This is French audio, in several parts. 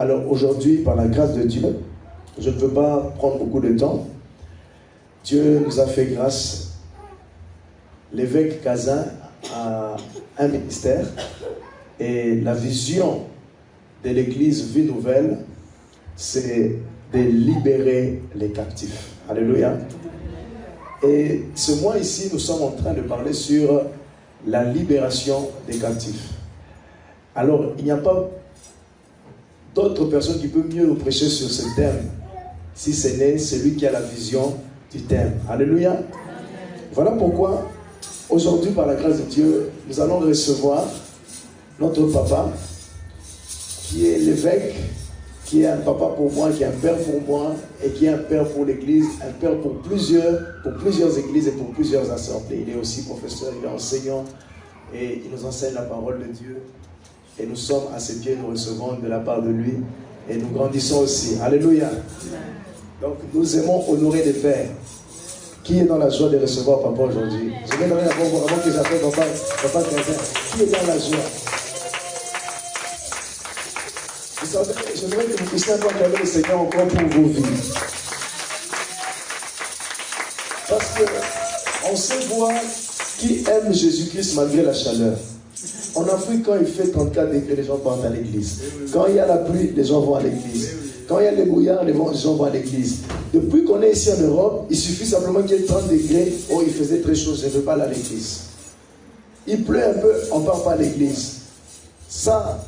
Alors aujourd'hui, par la grâce de Dieu, je ne veux pas prendre beaucoup de temps. Dieu nous a fait grâce. L'évêque Kazin a un ministère et la vision de l'église Vie Nouvelle, c'est de libérer les captifs. Alléluia. Et ce mois ici, nous sommes en train de parler sur la libération des captifs. Alors, il n'y a pas d'autres personnes qui peuvent mieux nous prêcher sur ce thème, si ce n'est celui qui a la vision du thème. Alléluia. Voilà pourquoi, aujourd'hui, par la grâce de Dieu, nous allons recevoir notre papa, qui est l'évêque, qui est un papa pour moi, qui est un père pour moi, et qui est un père pour l'église, un père pour plusieurs églises et pour plusieurs assemblées. Il est aussi professeur, il est enseignant, et il nous enseigne la parole de Dieu. Et nous sommes à ses pieds, nous recevons de la part de lui, et nous grandissons aussi. Alléluia. Donc nous aimons honorer les pères. Qui est dans la joie de recevoir papa aujourd'hui? Je vais donner la parole avant que j'appelle papa Kazin. Qui est dans la joie? Vous savez, je voudrais que vous puissiez acclamer le Seigneur encore pour vos vies. Parce qu'on sait voir qui aime Jésus-Christ malgré la chaleur. En Afrique, quand il fait 34 degrés, les gens partent à l'église. Quand il y a la pluie, les gens vont à l'église. Quand il y a les brouillards, les gens vont à l'église. Depuis qu'on est ici en Europe, il suffit simplement qu'il y ait 30 degrés. Oh, il faisait très chaud, je ne veux pas aller à l'église. Il pleut un peu, on ne part pas à l'église. Ça,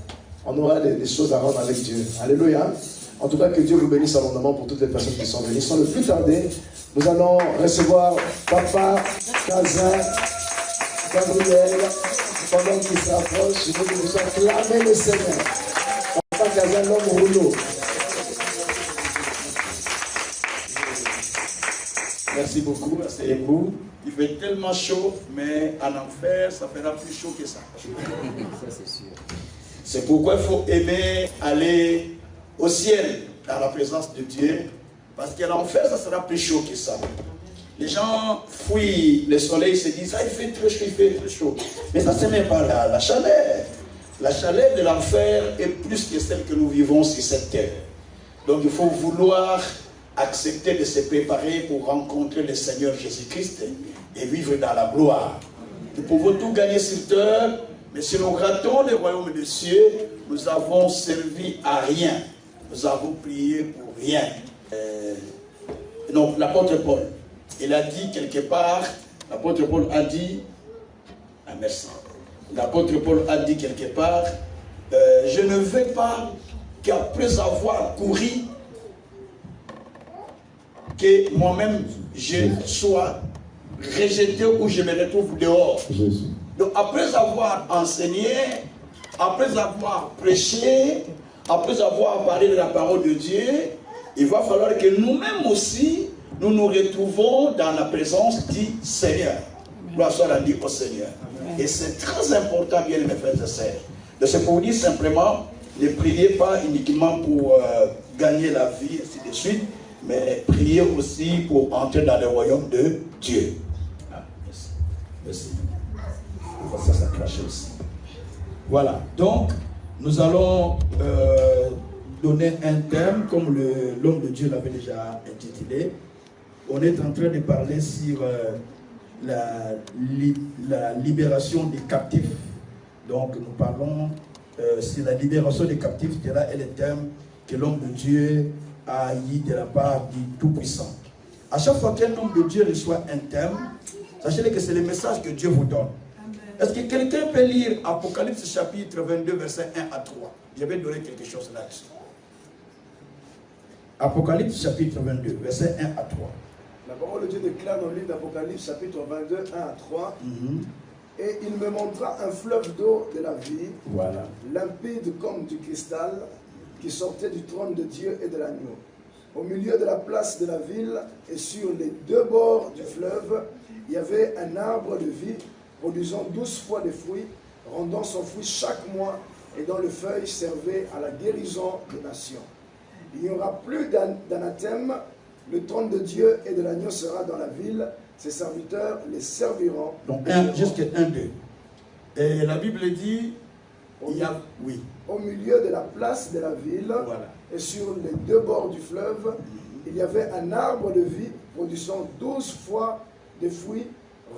on aura des choses à rendre avec Dieu. Alléluia. En tout cas, que Dieu vous bénisse abondamment pour toutes les personnes qui sont venues. Sans le plus tarder, nous allons recevoir Papa Kazin Gabriel. Pendant qu'il s'approche, je veux que vous acclamez le Seigneur. Papa Kazin, l'homme rouleau. Merci beaucoup, asseyez-vous. Il fait tellement chaud, mais en enfer, ça fera plus chaud que ça. Ça, c'est sûr. C'est pourquoi il faut aimer aller au ciel, dans la présence de Dieu, parce qu'à l'enfer, ça sera plus chaud que ça. Les gens fuient le soleil, se disent, ah, il fait très chaud, il fait très chaud. Mais ça, ce n'est pas la chaleur. La chaleur de l'enfer est plus que celle que nous vivons sur cette terre. Donc il faut vouloir accepter de se préparer pour rencontrer le Seigneur Jésus-Christ et vivre dans la gloire. Nous pouvons tout gagner sur terre, mais si nous ratons le royaume des cieux, nous avons servi à rien. Nous avons prié pour rien. Donc l'apôtre Paul, il a dit quelque part, l'apôtre Paul a dit, ah merci, l'apôtre Paul a dit quelque part, je ne veux pas qu'après avoir couru, que moi-même je sois rejeté ou je me retrouve dehors. Jésus. Donc après avoir enseigné, après avoir prêché, après avoir parlé de la parole de Dieu, il va falloir que nous-mêmes aussi, nous nous retrouvons dans la présence du Seigneur. Gloire soit rendue au Seigneur. Amen. Et c'est très important, bien mes frères et sœurs. Donc c'est pour vous dire simplement, ne priez pas uniquement pour gagner la vie, ainsi de suite, mais priez aussi pour entrer dans le royaume de Dieu. Ah, merci. Merci. Ça crache aussi. Voilà. Donc, nous allons donner un thème, comme l'homme de Dieu l'avait déjà intitulé. On est en train de parler sur la libération des captifs. Donc, nous parlons sur la libération des captifs. C'est là le thème que l'homme de Dieu a eu de la part du Tout-Puissant. À chaque fois qu'un homme de Dieu reçoit un thème, sachez que c'est le message que Dieu vous donne. Est-ce que quelqu'un peut lire Apocalypse chapitre 22, verset 1 à 3? Je vais donner quelque chose là-dessus. Apocalypse chapitre 22, verset 1 à 3. La parole de Dieu déclare dans le livre d'Apocalypse chapitre 22, 1 à 3. Et il me montra un fleuve d'eau de la vie, voilà, limpide comme du cristal, qui sortait du trône de Dieu et de l'agneau. Au milieu de la place de la ville et sur les deux bords du fleuve, il y avait un arbre de vie produisant 12 fois des fruits, rendant son fruit chaque mois et dont les feuilles servaient à la guérison des nations. Il n'y aura plus d'anathème, le trône de Dieu et de l'agneau sera dans la ville, ses serviteurs les serviront. Donc jusqu'à 1, 2. Et la Bible dit, au milieu de la place de la ville, et sur les deux bords du fleuve, il y avait un arbre de vie produisant 12 fois des fruits,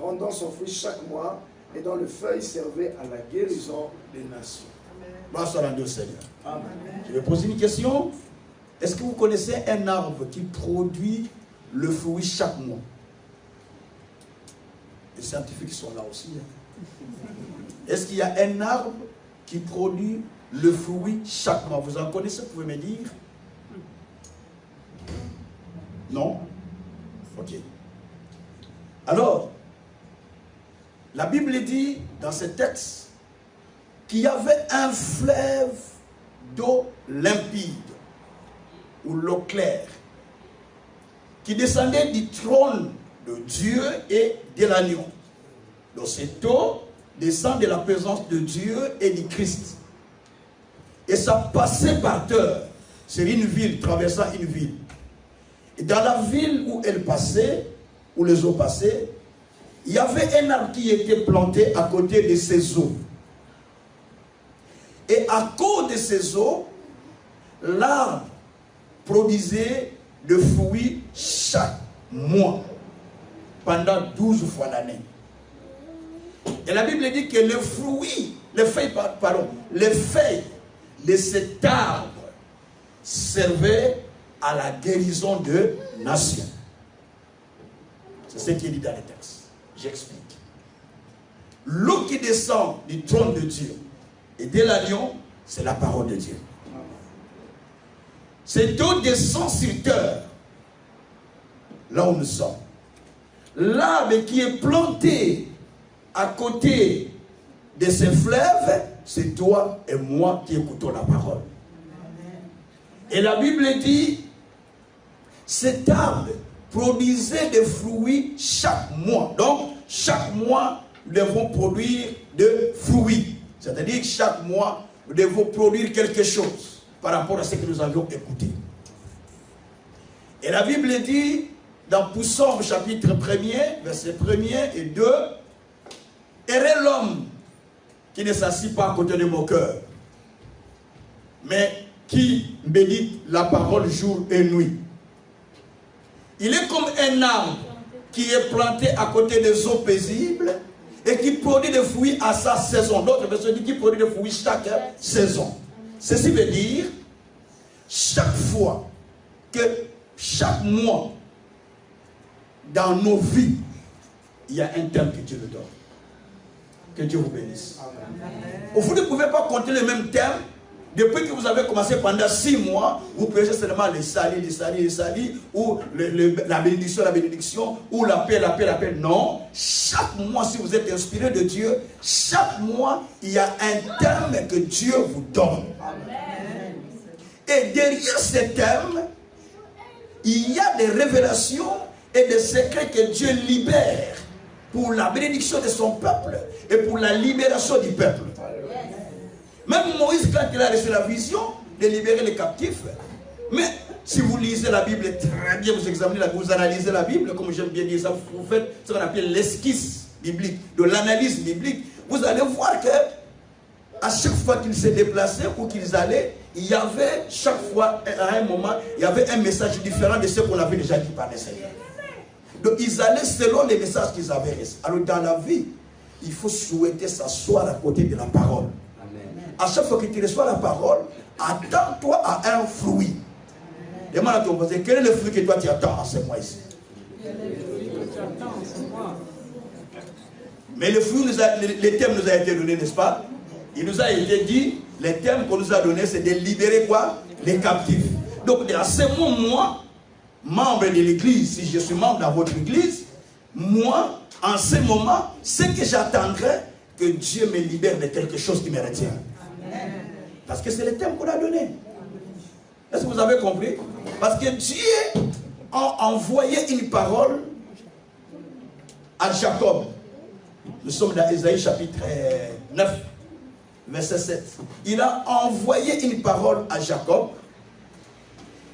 rendant son fruit chaque mois, et dont le feuille servait à la guérison des nations. Bonsoir à Dieu Seigneur. Amen. Je vais poser une question. Est-ce que vous connaissez un arbre qui produit le fruit chaque mois? Les scientifiques sont là aussi. Est-ce qu'il y a un arbre qui produit le fruit chaque mois? Vous en connaissez? Vous pouvez me dire? Non? Ok. Alors, la Bible dit dans ce texte qu'il y avait un fleuve d'eau limpide ou l'eau claire qui descendait du trône de Dieu et de l'agneau. Donc cette eau descend de la présence de Dieu et du Christ. Et ça passait par terre. C'est une ville, traversant une ville. Et dans la ville où elle passait, où les eaux passaient, il y avait un arbre qui était planté à côté de ces eaux. Et à cause de ces eaux, l'arbre produisait de fruits chaque mois, pendant 12 fois l'année. Et la Bible dit que les feuilles de cet arbre servaient à la guérison de nations. C'est ce qui est dit dans les textes. J'explique. L'eau qui descend du trône de Dieu et de l'agneau, c'est la parole de Dieu. Cette eau descend sur terre, là où nous sommes. L'arbre qui est planté à côté de ce fleuve, c'est toi et moi qui écoutons la parole. Et la Bible dit, cet arbre produisait des fruits chaque mois. Donc, chaque mois, nous devons produire des fruits. C'est-à-dire que chaque mois, nous devons produire quelque chose par rapport à ce que nous avions écouté. Et la Bible dit, dans Psaume chapitre 1er, verset 1er et 2, « Heureux l'homme qui ne s'assit pas à côté de mon cœur, mais qui médite la parole jour et nuit. Il est comme un arbre qui est planté à côté des eaux paisibles et qui produit des fruits à sa saison. D'autres versions disent qu'il produit des fruits chaque saison. Ceci veut dire, chaque fois que chaque mois, dans nos vies, il y a un thème que Dieu nous donne. Que Dieu vous bénisse. Vous ne pouvez pas compter le même thème. Depuis que vous avez commencé pendant 6 mois, vous prêchez seulement les salis, ou la bénédiction, ou la paix. Non. Chaque mois, si vous êtes inspiré de Dieu, chaque mois, il y a un thème que Dieu vous donne. Amen. Et derrière ce thème, il y a des révélations et des secrets que Dieu libère pour la bénédiction de son peuple et pour la libération du peuple. Même Moïse, quand il a reçu la vision de libérer les captifs, mais si vous lisez la Bible très bien, vous examinez vous analysez la Bible, comme j'aime bien dire ça, vous faites ce qu'on appelle l'esquisse biblique, de l'analyse biblique, vous allez voir que à chaque fois qu'ils se déplaçaient ou qu'ils allaient, il y avait chaque fois, à un moment, il y avait un message différent de ce qu'on avait déjà dit par les Seigneurs. Donc ils allaient selon les messages qu'ils avaient reçus. Alors dans la vie, il faut souhaiter s'asseoir à côté de la parole. À chaque fois que tu reçois la parole, attends-toi à un fruit. Demande à ton voisin, quel est le fruit que toi tu attends en ce mois ici? Mais le fruit, les thèmes nous a été donné, n'est-ce pas? Il nous a été dit, les thèmes qu'on nous a donnés, c'est de libérer quoi? Les captifs. Donc à ce moment, membre de l'église, si je suis membre dans votre église, moi, en ce moment, ce que j'attendrai, que Dieu me libère de quelque chose qui me retient. Parce que c'est le thème qu'on a donné. Est-ce que vous avez compris? Parce que Dieu a envoyé une parole à Jacob. Nous sommes dans Ésaïe chapitre 9, verset 7. Il a envoyé une parole à Jacob.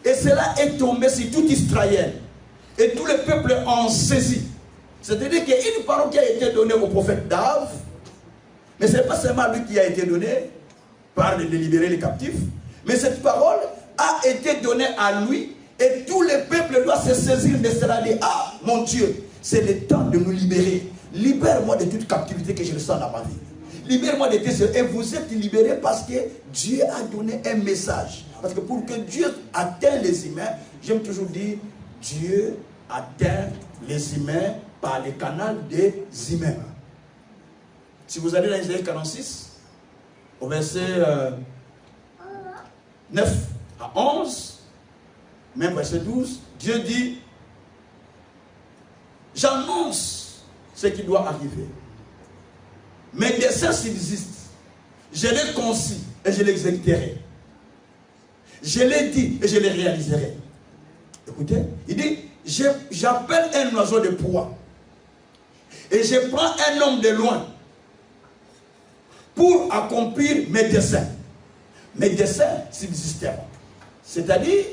Et cela est tombé sur tout Israël. Et tout le peuple en saisi. C'est-à-dire qu'il y a une parole qui a été donnée au prophète Dave. Mais ce n'est pas seulement lui qui a été donné. parle de libérer les captifs. Mais cette parole a été donnée à lui et tout le peuple doit se saisir de cela. Dire, ah, mon Dieu, c'est le temps de nous libérer. Libère-moi de toute captivité que je ressens dans ma vie. Libère-moi de tout ça. Et vous êtes libérés parce que Dieu a donné un message. Parce que pour que Dieu atteigne les humains, j'aime toujours dire, Dieu atteint les humains par le canal des humains. Si vous allez dans Isaïe 46, au verset 9 à 11, même verset 12, Dieu dit, j'annonce ce qui doit arriver. Mes desseins subsistent. Je l'ai conçu et je l'exécuterai. Je l'ai dit et je les réaliserai. Écoutez, il dit, j'appelle un oiseau de proie et je prends un homme de loin pour accomplir mes desseins. Mes desseins subsisteront. C'est-à-dire,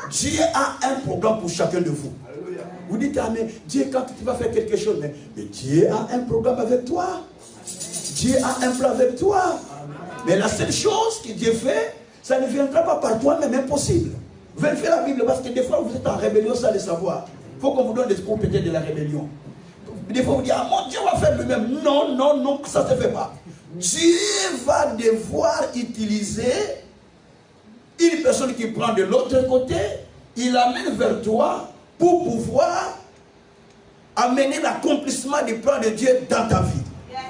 Dieu a un programme pour chacun de vous. Alléluia. Vous dites, ah mais Dieu, quand tu vas faire quelque chose, mais Dieu a un programme avec toi. Dieu a un plan avec toi. Mais la seule chose que Dieu fait, ça ne viendra pas par toi, mais impossible. Vérifiez la Bible, parce que des fois vous êtes en rébellion sans le savoir. Il faut qu'on vous donne des cours peut-être de la rébellion. Des fois vous dites, ah mon Dieu va faire lui-même. Non, non, non, ça ne se fait pas. Dieu va devoir utiliser une personne qui prend de l'autre côté, il l'amène vers toi pour pouvoir amener l'accomplissement du plan de Dieu dans ta vie.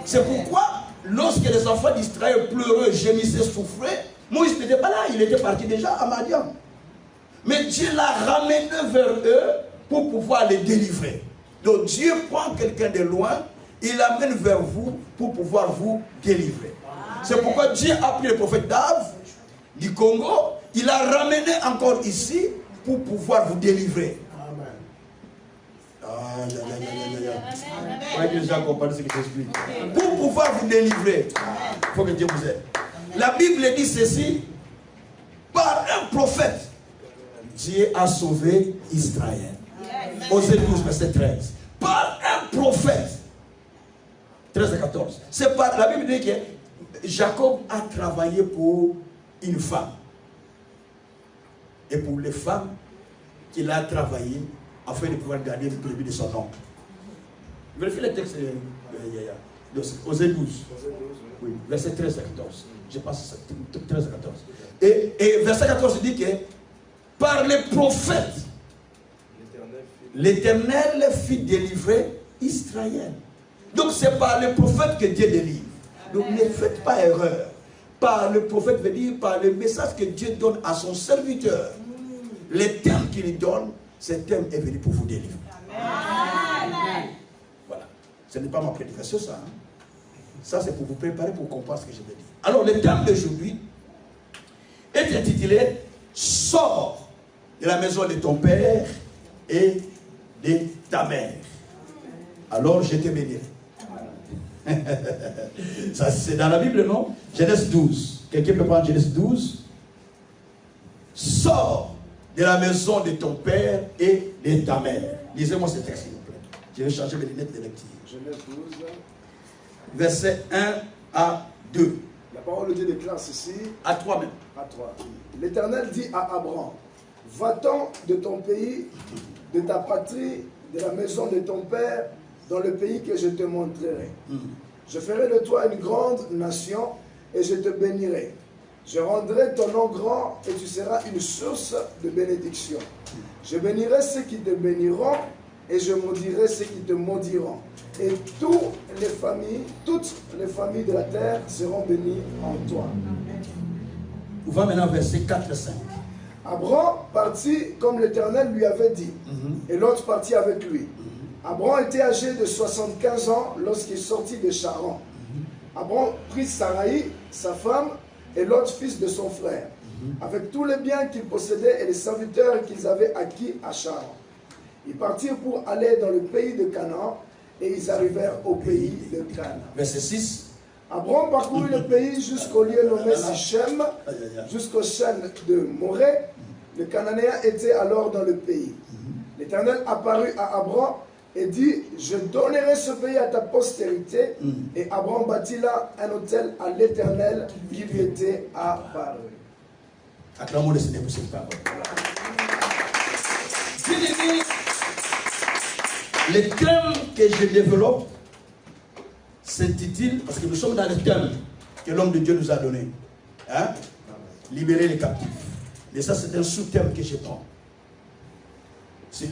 C'est pourquoi, lorsque les enfants d'Israël pleuraient, gémissaient, souffraient, Moïse n'était pas là, il était parti déjà à Madian. Mais Dieu l'a ramené vers eux pour pouvoir les délivrer. Donc Dieu prend quelqu'un de loin, il l'amène vers vous pour pouvoir vous délivrer. C'est pourquoi Dieu a pris le prophète Dave du Congo, il l'a ramené encore ici pour pouvoir vous délivrer. Pour pouvoir vous délivrer, il faut que Dieu vous aide. La Bible dit ceci, par un prophète, Dieu a sauvé Israël. Osée 12, verset 13. Par un prophète. 13 et 14. C'est par la Bible dit que Jacob a travaillé pour une femme. Et pour les femmes qu'il a travaillé afin de pouvoir garder le brebis de son oncle. Vérifiez le texte Osée 12. Oui, verset 13 et 14. Je passe 13 et 14. Et verset 14 dit que par les prophètes, l'Éternel fit délivrer Israël. Donc c'est par les prophètes que Dieu délivre. Donc ne faites pas erreur. Par le prophète veut dire par le message que Dieu donne à son serviteur. Les termes qu'il donne, ce terme est venu pour vous délivrer. Amen. Voilà. Ce n'est pas ma prédication, ça. Hein? Ça, c'est pour vous préparer pour comprendre ce que je vais dire. Alors, le terme d'aujourd'hui est intitulé « Sors de la maison de ton père et de ta mère. Alors, je te bénirai. » Ça, c'est dans la Bible, non? Genèse 12. Quelqu'un peut prendre Genèse 12. « Sors de la maison de ton père et de ta mère. » Lisez-moi ce texte, s'il vous plaît. Je vais changer mes lunettes de lecture. Genèse 12. Versets 1 à 2. La parole de Dieu déclare ceci. À 3 même. À 3. L'Éternel dit à Abraham, va-t'en de ton pays, de ta patrie, de la maison de ton père, dans le pays que je te montrerai. Je ferai de toi une grande nation et je te bénirai. Je rendrai ton nom grand et tu seras une source de bénédiction. Je bénirai ceux qui te béniront et je maudirai ceux qui te maudiront. Et toutes les familles de la terre seront bénies en toi. On va maintenant verset 4 et 5. Abraham partit comme l'Éternel lui avait dit, et l'autre partit avec lui. Abraham était âgé de 75 ans lorsqu'il sortit de Charan. Abraham prit Sarai, sa femme, et l'autre fils de son frère, avec tous les biens qu'ils possédaient et les serviteurs qu'ils avaient acquis à Charan. Ils partirent pour aller dans le pays de Canaan, et ils arrivèrent au pays de Canaan. Verset 6. Abraham parcourut le pays jusqu'au lieu nommé Sichem, jusqu'au chêne de Morée. Le Cananéen était alors dans le pays. L'Éternel apparut à Abraham et dit, je donnerai ce pays à ta postérité. Et Abraham bâtit là un autel à l'Éternel qui lui était apparu. Acclamons le Seigneur pour cette parole. Bien-aimés, les thèmes que je développe s'intitulent, parce que nous sommes dans le thème que l'homme de Dieu nous a donné. Hein? Libérer les captifs. Mais ça, c'est un sous-thème que je prends.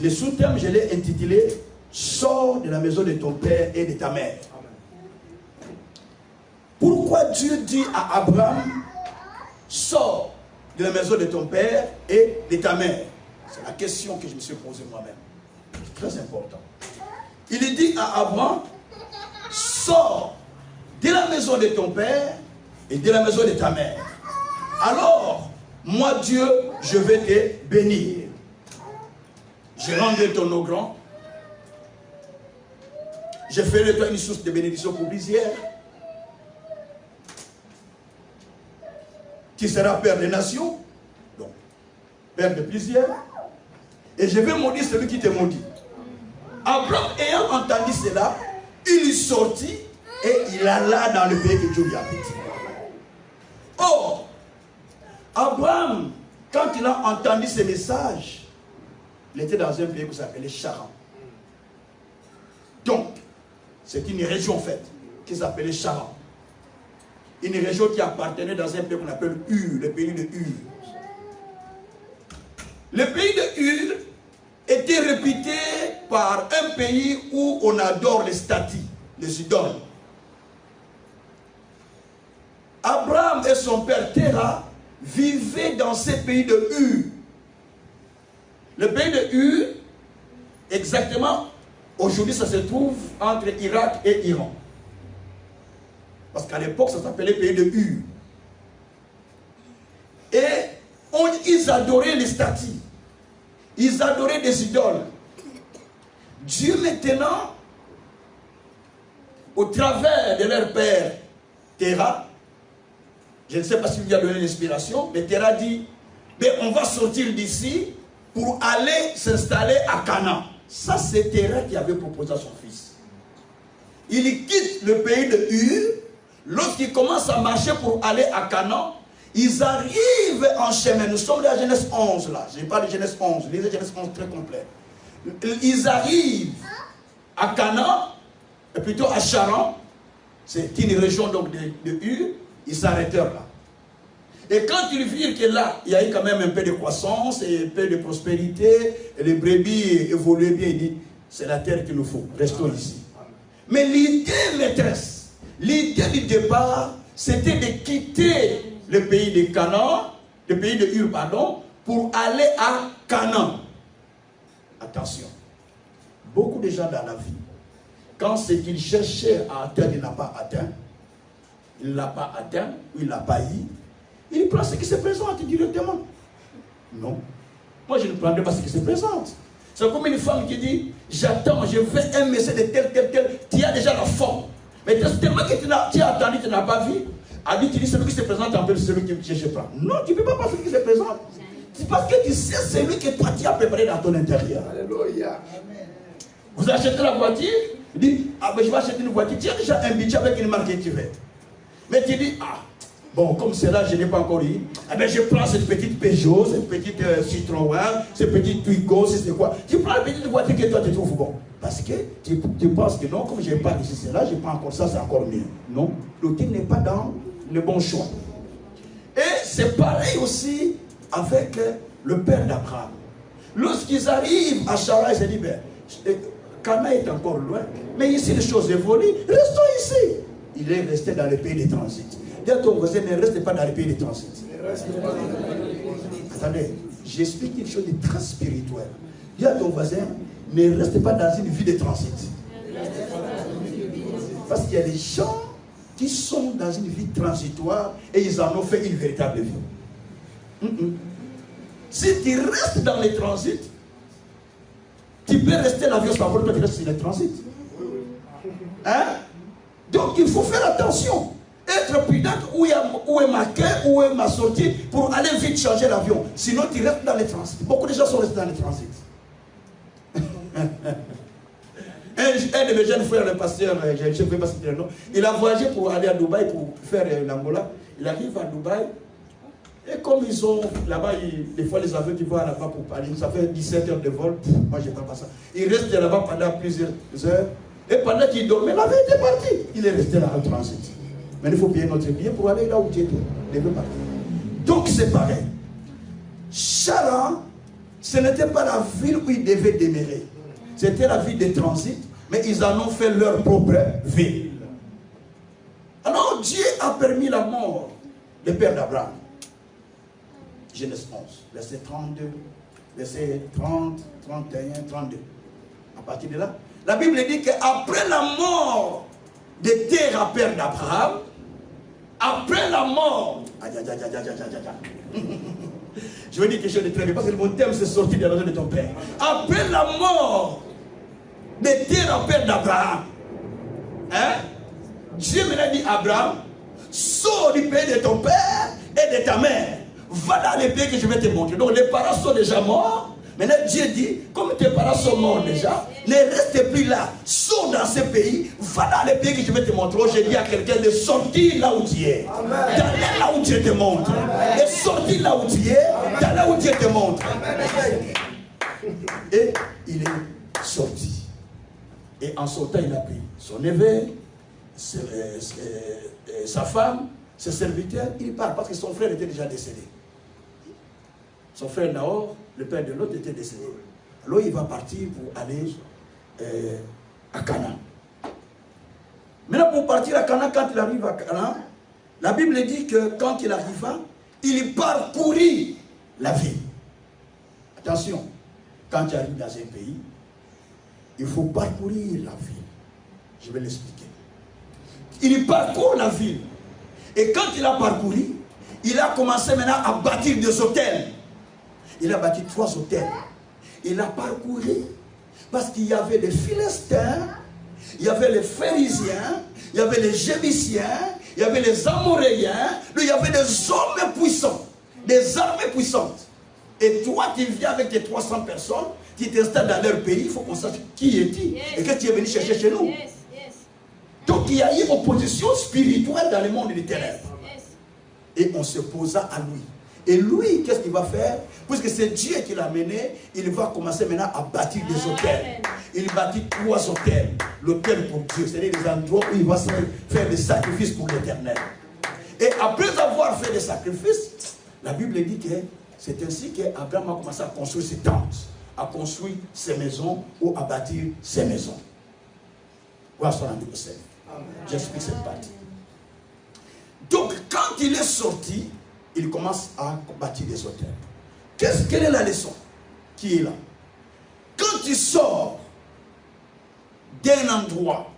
Le sous-thème, je l'ai intitulé « Sors de la maison de ton père et de ta mère ». Pourquoi Dieu dit à Abraham « Sors de la maison de ton père et de ta mère ». C'est la question que je me suis posée moi-même. C'est très important. Il dit à Abraham « Sors de la maison de ton père et de la maison de ta mère. Alors, moi Dieu, je vais te bénir. Je rendrai ton nom grand. Je ferai de toi une source de bénédiction pour plusieurs. Tu seras père des nations. Donc, père de plusieurs. Et je vais maudire celui qui te maudit. Abraham ayant entendu cela, il sortit et il alla dans le pays que Dieu lui a dit. Or, Abraham, quand il a entendu ce message, il était dans un pays qui s'appelait Charan. Donc, c'est une région faite qui s'appelait Charan. Une région qui appartenait dans un pays qu'on appelle Ur, le pays de Ur. Le pays de Ur était réputé par un pays où on adore les statues, les idoles. Abraham et son père Terah vivaient dans ce pays de Ur. Le pays de Ur, exactement, aujourd'hui ça se trouve entre Irak et Iran. Parce qu'à l'époque ça s'appelait pays de Ur. Et ils adoraient les statues. Ils adoraient des idoles. Dieu maintenant, au travers de leur père Terah, je ne sais pas s'il lui a donné l'inspiration, mais Terah dit, mais on va sortir d'ici pour aller s'installer à Canaan. Ça, c'est Terah qui avait proposé à son fils. Il quitte le pays de Ur. Lorsqu'il commence à marcher pour aller à Canaan, ils arrivent en chemin. Nous sommes dans la Genèse 11 là. Je parle de Genèse 11. Lisez Genèse 11 très complet. Ils arrivent à Canaan, plutôt à Charan. C'est une région donc de Ur. Ils s'arrêtèrent là. Et quand ils virent que là, il y a eu quand même un peu de croissance et un peu de prospérité, et les brebis évoluaient bien, il dit, c'est la terre qu'il nous faut, restons ici. Mais l'idée maîtresse, l'idée du départ, c'était de quitter le pays de Canaan, le pays de Ur, pardon, pour aller à Canaan. Attention, beaucoup de gens dans la vie, quand ce qu'ils cherchaient à atteindre, il n'a pas atteint, il ne l'a pas atteint, ou il ne l'a pas eu, il prend ce qui se présente directement. Non. Moi, je ne prendrai pas ce qui se présente. C'est comme une femme qui dit, j'attends, je veux un message de tel. Tu as déjà la forme. Mais tellement que tu as attendu, tu n'as pas vu. Elle dit, tu dis, celui qui se présente en peu, c'est celui qui ne cherche pas. Non, tu ne peux pas prendre celui qui se présente. C'est parce que tu sais celui que toi, tu as préparé dans ton intérieur. Alléluia. Vous achetez la voiture, tu dis, ah ben je vais acheter une voiture. Tu as déjà un budget avec une marque que tu veux. Mais tu dis, ah, bon, comme c'est là, je n'ai pas encore eu. Eh bien, je prends cette petite Peugeot, cette petite Citroën, cette petite Twingo, c'est quoi. Tu prends la petite voiture que toi tu trouves bon. Parce que tu penses que non, comme je n'ai pas ici, c'est là, je prends encore ça, c'est encore mieux. Non, le truc n'est pas dans le bon choix. Et c'est pareil aussi avec le père d'Abraham. Lorsqu'ils arrivent à Charan, ils se disent, ben, Canaan est encore loin, mais ici les choses évoluent, restons ici. Il est resté dans le pays de transit. Dis à ton voisin, ne reste pas dans le pays de transit. Attendez, j'explique une chose de très spirituelle. Dis à ton voisin, ne reste pas dans une vie de transit. Parce qu'il y a des gens qui sont dans une vie transitoire et ils en ont fait une véritable vie. Si tu restes dans les transits, tu peux rester l'avion sans vol, toi tu restes sur les transits. Hein? Donc il faut faire attention. Être prudent où est ma quai, où est ma sortie, pour aller vite changer l'avion. Sinon tu restes dans les transits. Beaucoup de gens sont restés dans les transits. un de mes jeunes frères, le pasteur, je ne sais pas si c'est le nom, il a voyagé pour aller à Dubaï pour faire l'Angola. Il arrive à Dubaï. Et comme ils sont là-bas, des fois les avions qui vont là-bas pour parler, ça fait 17 heures de vol, moi je n'ai pas ça. Il reste là-bas pendant plusieurs heures. Et pendant qu'il dormait, la vie était partie. Il est resté là en transit. Mais il faut payer notre billet pour aller là où tu étais. Il devait partir. Donc c'est pareil. Charan, ce n'était pas la ville où ils devaient demeurer. C'était la ville de transit, mais ils en ont fait leur propre ville. Alors Dieu a permis la mort du père d'Abraham. Genèse 11, verset 32, verset 30, 31, 32. À partir de là, la Bible dit qu'après la mort de Terah, père d'Abraham, après la mort, je veux dire quelque chose de très bien, parce que mon thème c'est sorti de la maison de ton père. Après la mort de Terah, père d'Abraham, hein? Dieu me l'a dit à Abraham, sors du pays de ton père et de ta mère. Va dans les pays que je vais te montrer. Donc les parents sont déjà morts. Maintenant Dieu dit, comme tes parents sont morts déjà, ne reste plus là. Sors dans ce pays, va dans les pays que je vais te montrer. Je dis à quelqu'un de sortir là où tu es. D'aller là où Dieu te montre. Et sortir là où tu es, d'aller là où Dieu te montre. Et il est sorti. Et en sortant, il a pris son neveu, sa femme, ses serviteurs, il part parce que son frère était déjà décédé. Son frère Nahor, le père de l'autre, était décédé. Alors il va partir pour aller à Canaan. Maintenant pour partir à Canaan, quand il arrive à Canaan, la Bible dit que quand il arriva, il parcourut la ville. Attention, quand tu arrives dans un pays, il faut parcourir la ville. Je vais l'expliquer. Il parcourt la ville. Et quand il a parcouru, il a commencé maintenant à bâtir des hôtels. Il a bâti 3 hôtels. Il a parcouru parce qu'il y avait les Philistins, il y avait les Phérésiens, il y avait les Jébusiens, il y avait les Amoréens, il y avait des hommes puissants, des armées puissantes. Et toi, tu viens avec tes 300 personnes, tu t'installes dans leur pays, il faut qu'on sache qui es-tu et que tu es venu chercher chez nous. Donc il y a eu opposition spirituelle dans le monde des ténèbres. Et on se posa à lui. Et lui, qu'est-ce qu'il va faire? Puisque c'est Dieu qui l'a mené, il va commencer maintenant à bâtir des hôtels. Il bâtit 3 hôtels. L'hôtel pour Dieu, c'est-à-dire des endroits où il va faire des sacrifices pour l'Éternel. Et après avoir fait des sacrifices, la Bible dit que c'est ainsi qu'Abraham a commencé à construire ses tentes, à construire ses maisons ou à bâtir ses maisons. Voilà son ami de Seigneur. J'explique cette partie. Donc, quand il est sorti, il commence à bâtir des hôtels. Quelle est la leçon qui est là? Quand tu sors d'un endroit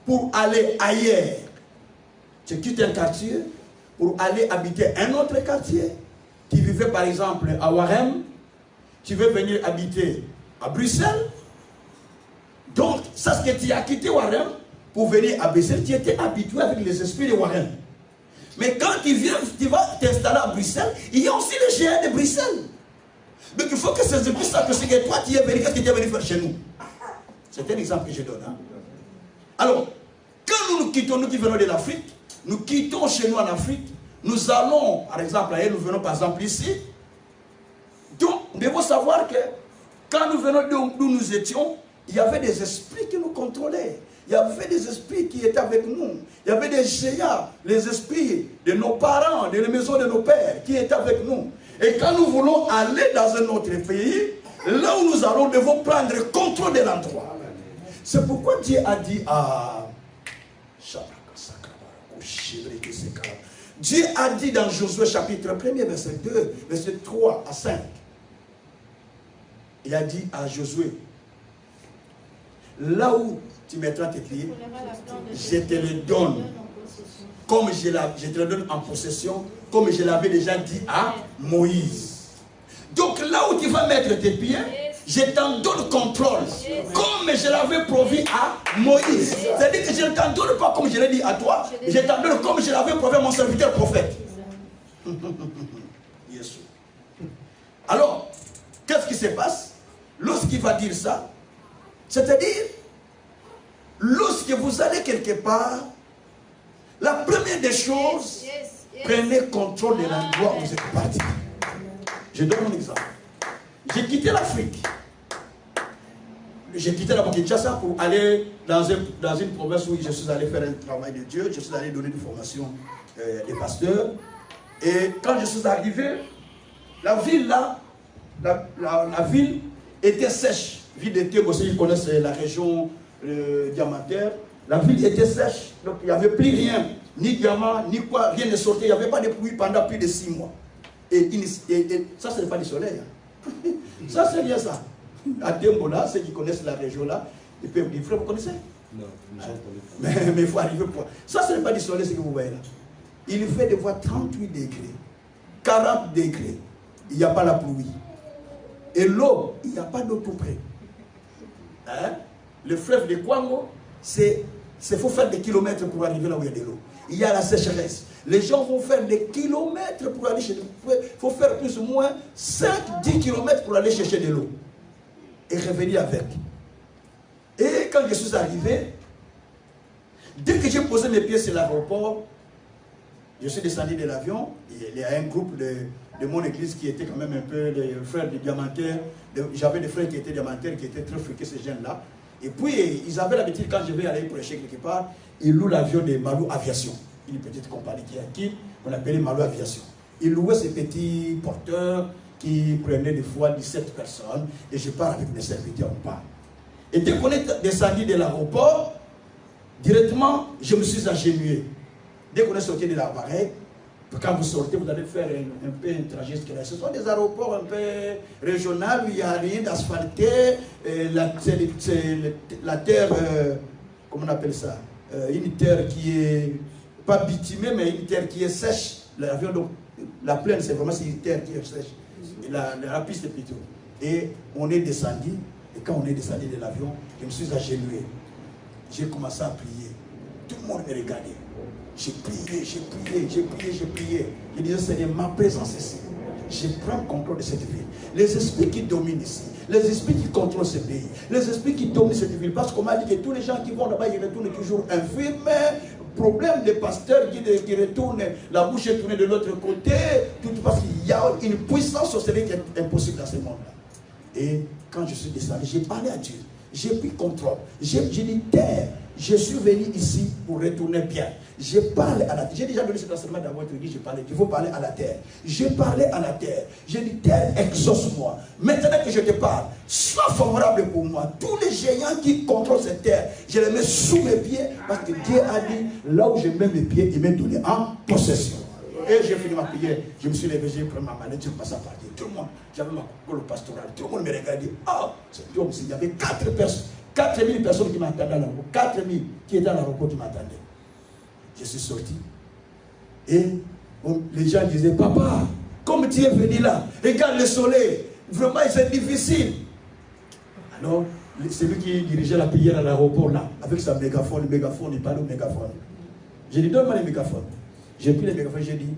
pour aller ailleurs, tu quittes un quartier pour aller habiter un autre quartier. Tu vivais par exemple à Warem, tu veux venir habiter à Bruxelles. Donc, ça c'est que tu as quitté Warem pour venir à Bruxelles, tu étais habitué avec les esprits de Warem. Mais quand tu viens, tu vas t'installer à Bruxelles, il y a aussi les géants de Bruxelles. Donc il faut que ces esprits sachent que toi tu es venu, qu'est-ce que tu es venu faire chez nous? C'est un exemple que je donne. Hein? Alors, quand nous nous quittons, nous qui venons de l'Afrique, nous quittons chez nous en Afrique, nous allons, par exemple, nous venons par exemple ici. Donc, nous devons savoir que quand nous venons d'où nous étions, il y avait des esprits qui nous contrôlaient. Il y avait des esprits qui étaient avec nous. Il y avait des géants, les esprits de nos parents, de la maison de nos pères, qui étaient avec nous. Et quand nous voulons aller dans un autre pays, là où nous allons, nous devons prendre le contrôle de l'endroit. C'est pourquoi Dieu a dit à... Dieu a dit dans Josué chapitre 1er, verset 2, verset 3 à 5. Il a dit à Josué, là où tu mettras tes pieds, je te le donne, comme je te le donne en possession, comme je l'avais déjà dit à Moïse. Donc là où tu vas mettre tes pieds, je t'en donne contrôle, comme je l'avais promis à Moïse. C'est-à-dire que je ne t'en donne pas comme je l'ai dit à toi, je t'en donne comme je l'avais promis à mon serviteur prophète. Alors, qu'est-ce qui se passe lorsqu'il va dire ça? C'est-à-dire, lorsque vous allez quelque part, la première des choses, prenez contrôle de l'endroit où vous êtes parti. Je donne un exemple. J'ai quitté l'Afrique. J'ai quitté la Kinshasa pour aller dans une province où je suis allé faire un travail de Dieu. Je suis allé donner des formations des pasteurs. Et quand je suis arrivé, la ville là, la ville était sèche. Ville d'été, aussi, ils connaissent la région diamantaire. La ville était sèche, donc il n'y avait plus rien, ni diamant, ni quoi, rien ne sortait. Il n'y avait pas de pluie pendant plus de 6 mois. Et ça, ce n'est pas du soleil. Hein. Ça, c'est bien ça. À Dembola, ceux qui connaissent la région là, ils peuvent dire, frère, vous connaissez? Non, mais il faut arriver pour. Ça, ce n'est pas du soleil, ce que vous voyez là. Il fait des fois 38 degrés, 40 degrés. Il n'y a pas la pluie. Et l'eau, il n'y a pas d'eau tout près. Hein? Le fleuve de Kwango, c'est faut faire des kilomètres pour arriver là où il y a de l'eau. Il y a la sécheresse. Les gens vont faire des kilomètres pour aller chercher. Il faut faire plus ou moins 5-10 kilomètres pour aller chercher de l'eau. Et revenir avec. Et quand je suis arrivé, dès que j'ai posé mes pieds sur l'aéroport, je suis descendu de l'avion. Il y a un groupe de mon église qui était quand même un peu des frères de diamantaires. J'avais des frères qui étaient diamantaires, qui étaient très fréquents, ces jeunes-là. Et puis, ils avaient l'habitude, quand je vais aller prêcher quelque part, ils louent l'avion de Malou Aviation. Une petite compagnie qui est acquise, qu'on appelait Malou Aviation. Ils louaient ces petits porteurs qui prenaient des fois 17 personnes. Et je pars avec mes serviteurs, on part. Et dès qu'on est descendu de l'aéroport, directement, je me suis agenouillé. Dès qu'on est sorti de l'appareil, quand vous sortez, vous allez faire un peu un trajet scolaire. Ce sont des aéroports un peu régionaux où il n'y a rien d'asphalté. La terre, comment on appelle ça? Une terre qui est pas bitumée, mais une terre qui est sèche. L'avion, donc, la plaine, c'est vraiment une terre qui est sèche. Et la piste est plutôt. Et on est descendu. Et quand on est descendu de l'avion, je me suis agenouillé. J'ai commencé à prier. Tout le monde me regardait. J'ai prié, j'ai prié, j'ai prié, j'ai prié. Je disais, Seigneur, ma présence ici, je prends contrôle de cette ville. Les esprits qui dominent ici, les esprits qui contrôlent ce pays, les esprits qui dominent cette ville. Parce qu'on m'a dit que tous les gens qui vont là-bas, ils retournent toujours infirmes. Problème des pasteurs qui retournent, la bouche est tournée de l'autre côté. Tout parce qu'il y a une puissance sociale qui est impossible dans ce monde-là. Et quand je suis descendu, j'ai parlé à Dieu. J'ai pris contrôle. J'ai dit, terre, je suis venu ici pour retourner bien. Je parle à la terre. J'ai déjà donné cet enseignement dans votre église. Il faut parler à la terre. J'ai parlé à la terre. J'ai dit, terre, exauce-moi. Maintenant que je te parle, sois favorable pour moi. Tous les géants qui contrôlent cette terre, je les mets sous mes pieds parce que Dieu a dit, là où je mets mes pieds, il m'a donné en possession. Et j'ai fini ma prière, je me suis levé, j'ai pris ma manette, je passe à partir. Tout le monde, j'avais ma colle pastorale, tout le monde me regardait. Ah, c'est homme, il y avait 4 personnes, 4000 personnes qui m'attendaient à l'aéroport, 4000 qui étaient à l'aéroport qui m'attendaient. Je suis sorti. Et les gens disaient, papa, comme tu es venu là, regarde le soleil, vraiment c'est difficile. Alors, celui qui dirigeait la prière à l'aéroport là, avec sa mégaphone, il parlait au mégaphone. J'ai dit, donne-moi le mégaphone. J'ai pris les mégaphones, j'ai dit,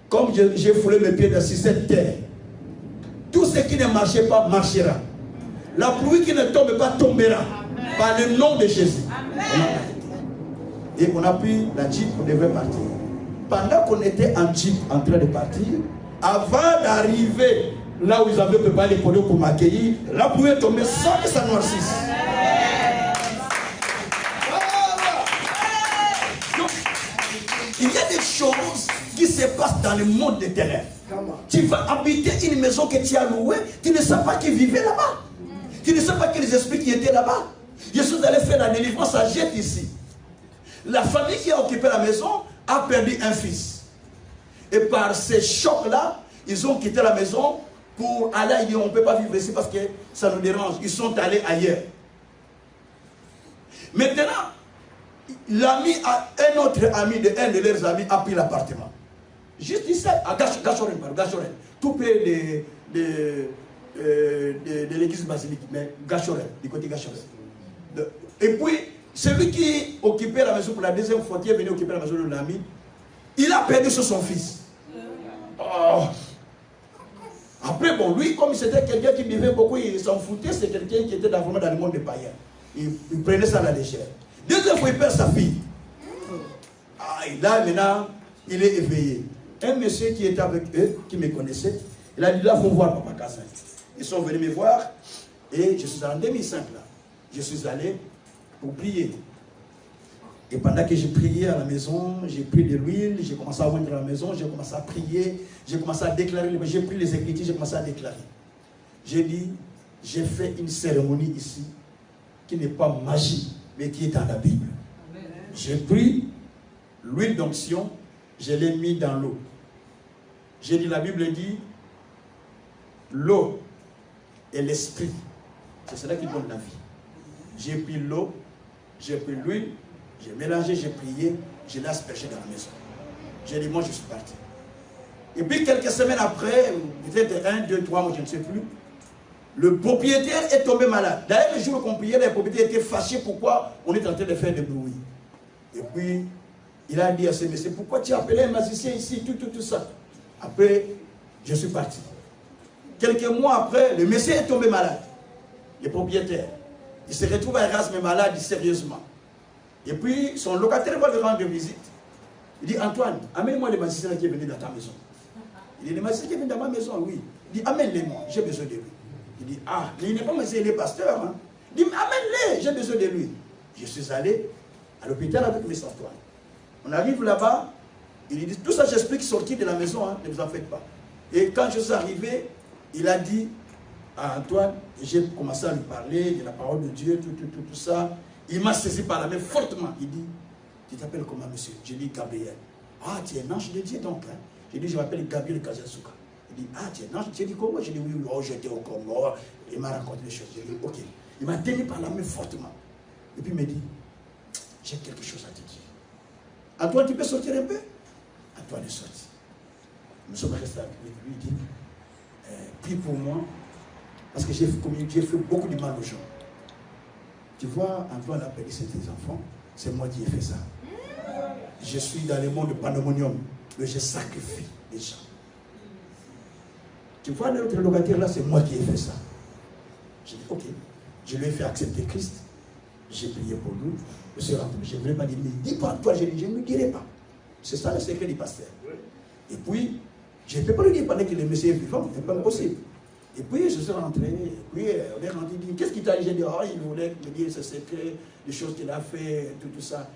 comme j'ai foulé mes pieds dans cette terre, tout ce qui ne marchait pas marchera. La pluie qui ne tombe pas tombera. Amen. Par le nom de Jésus. Et on a pris la jeep, on devait partir. Pendant qu'on était en jeep en train de partir, avant d'arriver là où ils avaient préparé les podiums pour m'accueillir, la pluie est tombée sans que ça noircisse. Il y a des choses qui se passent dans le monde des ténèbres. Tu vas habiter une maison que tu as louée, tu ne sais pas qui vivait là-bas. Tu ne sais pas quels esprits qui étaient là-bas. Je suis allé faire la délivrance à Jette ici. La famille qui a occupé la maison a perdu un fils. Et par ces chocs-là, ils ont quitté la maison pour aller ailleurs. On ne peut pas vivre ici parce que ça nous dérange. Ils sont allés ailleurs. Maintenant, un autre ami de un de leurs amis a pris l'appartement. Juste ici, à Gachoren, tout près de l'église basilique, mais Gachoren, du côté Gachoren. Et puis, celui qui occupait la maison pour la deuxième fois, qui est venu occuper la maison de l'ami, il a perdu sur son fils. Oh. Après, bon, lui, comme c'était quelqu'un qui vivait beaucoup, il s'en foutait, c'est quelqu'un qui était vraiment dans le monde des païens. il prenait ça à la légère. Deuxième fois, il perd sa fille. Là, maintenant, il est éveillé. Un monsieur qui était avec eux, qui me connaissait, il a dit, là, il faut voir Papa Kazan. Ils sont venus me voir, et je suis en 2005, là. Je suis allé pour prier. Et pendant que j'ai prié à la maison, j'ai pris de l'huile, j'ai commencé à oindre à la maison, j'ai commencé à prier, j'ai commencé à déclarer, j'ai pris les Écritures, j'ai commencé à déclarer. J'ai dit, j'ai fait une cérémonie ici, qui n'est pas magie, mais qui est dans la Bible. J'ai pris l'huile d'onction, je l'ai mis dans l'eau. J'ai dit, la Bible dit, l'eau et l'esprit, c'est cela qui donne la vie. J'ai pris l'eau, j'ai pris l'huile, j'ai mélangé, j'ai prié, je l'ai aspergé dans la maison. J'ai dit, moi je suis parti. Et puis quelques semaines après, peut-être 1, 2, 3 mois, je ne sais plus, le propriétaire est tombé malade. D'ailleurs, le jour qu'on priait, le propriétaire était fâché pourquoi on est en train de faire des bruits. Et puis, il a dit à ce monsieur, pourquoi tu as appelé un magicien ici, tout ça. Après, je suis parti. Quelques mois après, le monsieur est tombé malade. Le propriétaire. Il se retrouve à Erasme malade, sérieusement. Et puis, son locataire va lui rendre visite. Il dit, Antoine, amène-moi le magicien qui est venu dans ta maison. Il dit, le magicien qui est venu dans ma maison, oui. Il dit, amène-le-moi, j'ai besoin de lui. Il dit, ah, mais il n'est pas magicien, il est pasteur. Hein. Il dit, amène-le, j'ai besoin de lui. Je suis allé à l'hôpital avec M. Antoine. On arrive là-bas, il dit, tout ça j'explique sorti de la maison, hein, ne vous en faites pas. Et quand je suis arrivé, il a dit à Antoine, j'ai commencé à lui parler de la parole de Dieu, tout ça. Il m'a saisi par la main fortement. Il dit, tu t'appelles comment, monsieur? J'ai dit, Gabriel. Ah, tu es un ange de Dieu donc. Hein? J'ai dit, je m'appelle Gabriel Kazasuka. Il dit, ah, tu es un ange. J'ai dit, comment? J'ai dit, oui, oh, j'étais au Congo. Il m'a raconté les choses. J'ai dit, ok. Il m'a tenu par la main fortement. Et puis il m'a dit, j'ai quelque chose à te dire. Antoine, tu peux sortir un peu? Antoine est sorti. Nous sommes restés avec lui. Il dit, prie pour moi, parce que j'ai fait beaucoup de mal aux gens. Tu vois, Antoine a perdu ses enfants, c'est moi qui ai fait ça. Je suis dans le monde de pandémonium, mais je sacrifie les gens. Tu vois, notre locataire là, c'est moi qui ai fait ça. J'ai dit, ok, je lui ai fait accepter Christ, j'ai prié pour lui, je suis rentré, je ne voulais pas dire, mais dis pas à toi, je ne lui dirai pas. C'est ça le secret du pasteur. Et puis, je ne peux pas lui dire pendant que le monsieur est vivant, c'est pas possible. Et puis je suis rentré, et puis on est rentré, il dit, qu'est-ce qui t'a dit? J'ai dit, oh, il voulait me dire ce secret, les choses qu'il a fait, tout ça.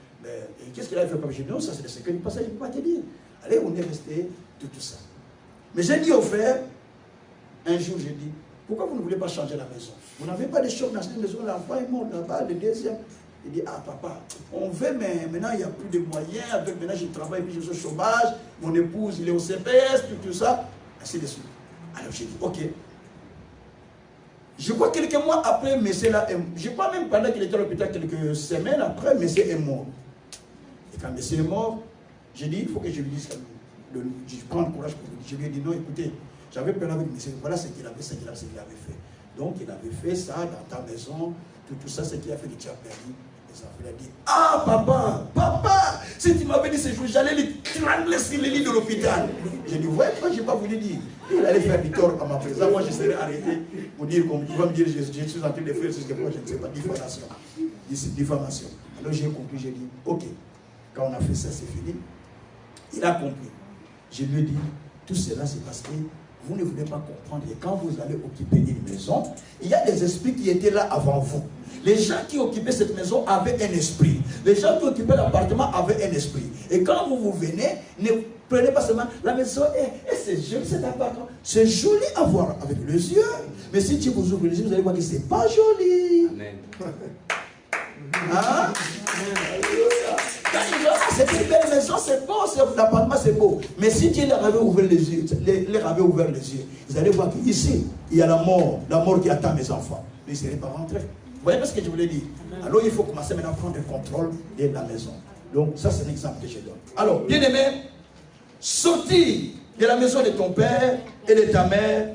Qu'est-ce qu'il a fait? J'ai dit, non, ça c'est le secret du passage, je ne peux pas te dire. Allez, on est resté, tout ça. Mais j'ai dit au frère, un jour j'ai dit, pourquoi vous ne voulez pas changer la maison? Vous n'avez pas de choses dans cette maison, l'enfant est mort là-bas, le deuxième. Il dit, ah papa, on veut, mais maintenant il n'y a plus de moyens, maintenant je travaille, puis je suis au chômage, mon épouse, il est au CPS, tout ça, ainsi de suite. Alors j'ai dit, ok. Je crois quelques mois après, monsieur là, je crois même pendant qu'il était à l'hôpital, quelques semaines après, monsieur est mort. Et quand monsieur est mort, j'ai dit, il faut que je lui dise, je prends le courage pour lui. Je lui ai dit, non, écoutez, j'avais peur avec monsieur, voilà ce qu'il avait fait. Donc il avait fait ça dans ta maison, tout ça, ce qui a fait que tu as perdu. Il a dit, ah papa, si tu m'avais dit ce jour, j'allais les trangler sur les lits de l'hôpital. J'ai dit, ouais, moi je n'ai pas voulu dire. Il allait faire du tort à ma présence. Moi je serais arrêté pour dire, comme il va me dire, je suis en train de faire ce que moi je ne sais pas, diffamation. Alors j'ai compris, j'ai dit, ok, quand on a fait ça, c'est fini. Il a compris. Je lui ai dit, tout cela c'est parce que vous ne voulez pas comprendre. Et quand vous allez occuper une maison, il y a des esprits qui étaient là avant vous. Les gens qui occupaient cette maison avaient un esprit. Les gens qui occupaient l'appartement avaient un esprit. Et quand vous venez, ne prenez pas seulement la maison, c'est joli cet appartement. C'est joli à voir avec les yeux. Mais si tu vous ouvres les yeux, vous allez voir que ce n'est pas joli. Amen. Hein? C'est une belle maison, c'est beau, l'appartement c'est beau. Mais si Dieu leur avait ouvert les yeux, ils allaient voir qu'ici, il y a la mort qui attend mes enfants. Mais ils ne seraient pas rentrés. Vous voyez ce que je voulais dire? Alors il faut commencer maintenant à prendre le contrôle de la maison. Donc ça c'est un exemple que je donne. Alors, bien aimé, sortir de la maison de ton père et de ta mère,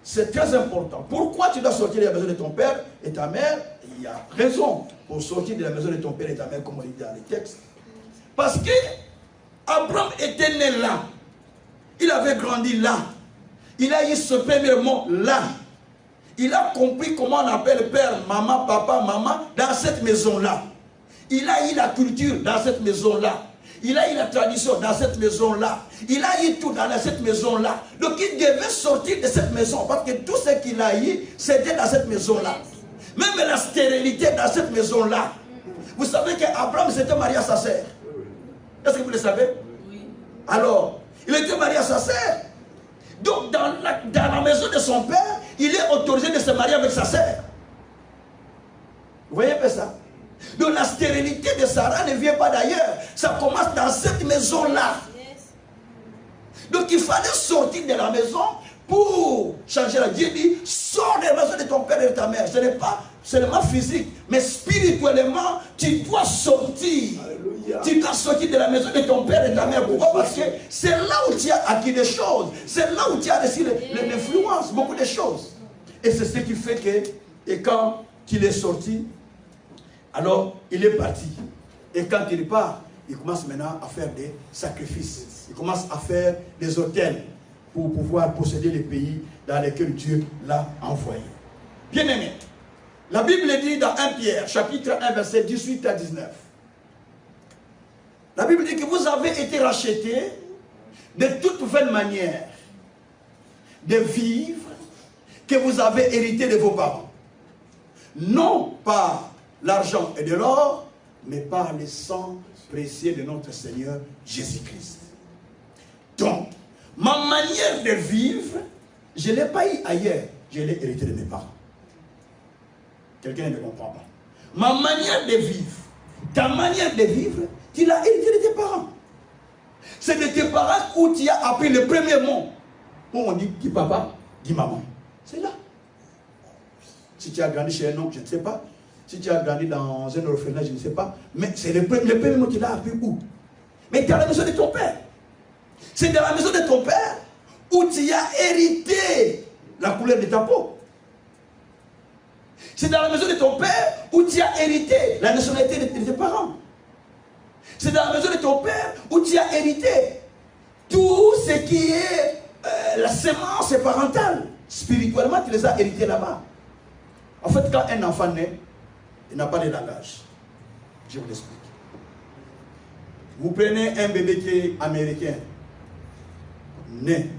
c'est très important. Pourquoi tu dois sortir de la maison de ton père et ta mère? Il y a raison pour sortir de la maison de ton père et ta mère, comme on dit dans les textes. Parce que Abraham était né là. Il avait grandi là. Il a eu ce premier mot là. il a compris comment on appelle père, maman, papa, maman dans cette maison-là. Il a eu la culture dans cette maison-là. Il a eu la tradition dans cette maison-là. Il a eu tout dans cette maison-là. Donc il devait sortir de cette maison parce que tout ce qu'il a eu, c'était dans cette maison-là. Même la stérilité dans cette maison-là. Vous savez qu'Abraham s'était marié à sa sœur. Est-ce que vous le savez? Oui. Alors, il était marié à sa sœur. Donc dans la maison de son père, il est autorisé de se marier avec sa sœur. Vous voyez un peu ça? Donc la stérilité de Sarah ne vient pas d'ailleurs. Ça commence dans cette maison-là. Donc il fallait sortir de la maison pour changer la vie. Dieu dit, sors de la maison de ton père et de ta mère. Ce n'est pas seulement physique, mais spirituellement, tu dois sortir. Alléluia. Tu dois sortir de la maison de ton père et de ta mère. Pourquoi? Parce que c'est là où tu as acquis des choses. C'est là où tu as reçu l'influence, beaucoup de choses. Et c'est ce qui fait que, et quand il est sorti, alors il est parti. Et quand il part, il commence maintenant à faire des sacrifices. Il commence à faire des autels pour pouvoir posséder les pays dans lesquels Dieu l'a envoyé. Bien aimé, la Bible dit dans 1 Pierre, chapitre 1, verset 18 à 19. La Bible dit que vous avez été rachetés de toute vaine manière de vivre que vous avez hérité de vos parents. Non par l'argent et de l'or, mais par le sang précieux de notre Seigneur Jésus-Christ. Donc, ma manière de vivre, je ne l'ai pas eu ailleurs, je l'ai hérité de mes parents. Quelqu'un ne comprend pas. Ma manière de vivre, ta manière de vivre, tu l'as hérité de tes parents. C'est de tes parents où tu as appris le premier mot. Où on dit papa, dit maman. C'est là. Si tu as grandi chez un homme, je ne sais pas. Si tu as grandi dans un orphelinat, je ne sais pas. Mais c'est le premier mot qu'il a appris où? Mais tu es à la maison de ton père. C'est dans la maison de ton père où tu as hérité la couleur de ta peau. C'est dans la maison de ton père où tu as hérité la nationalité de tes parents. C'est dans la maison de ton père où tu as hérité tout ce qui est la sémence parentale. Spirituellement, tu les as hérités là-bas. En fait, quand un enfant naît, il n'a pas de langage. Je vous l'explique. Vous prenez un bébé qui est américain, né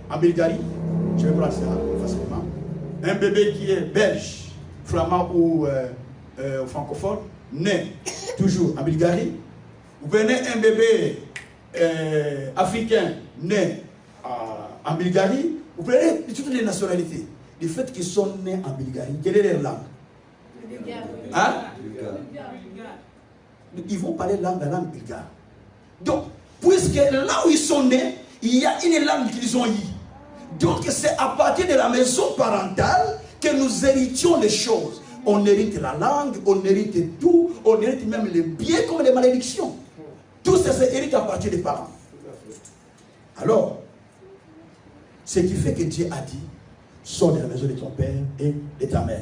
en Bulgarie, je vais prendre ça facilement. Un bébé qui est belge, flamand ou francophone, né toujours en Bulgarie. Vous prenez un bébé africain, né en Bulgarie. Vous prenez toutes les nationalités. Du fait qu'ils sont nés en Bulgarie, quelle est leur langue? Hein? Ils vont parler la langue bulgare. Donc, puisque là où ils sont nés, il y a une langue qu'ils ont eue. Donc, c'est à partir de la maison parentale que nous héritions les choses. On hérite la langue, on hérite tout, on hérite même les biens comme les malédictions. Tout ça se hérite à partir des parents. Alors, ce qui fait que Dieu a dit, sors de la maison de ton père et de ta mère.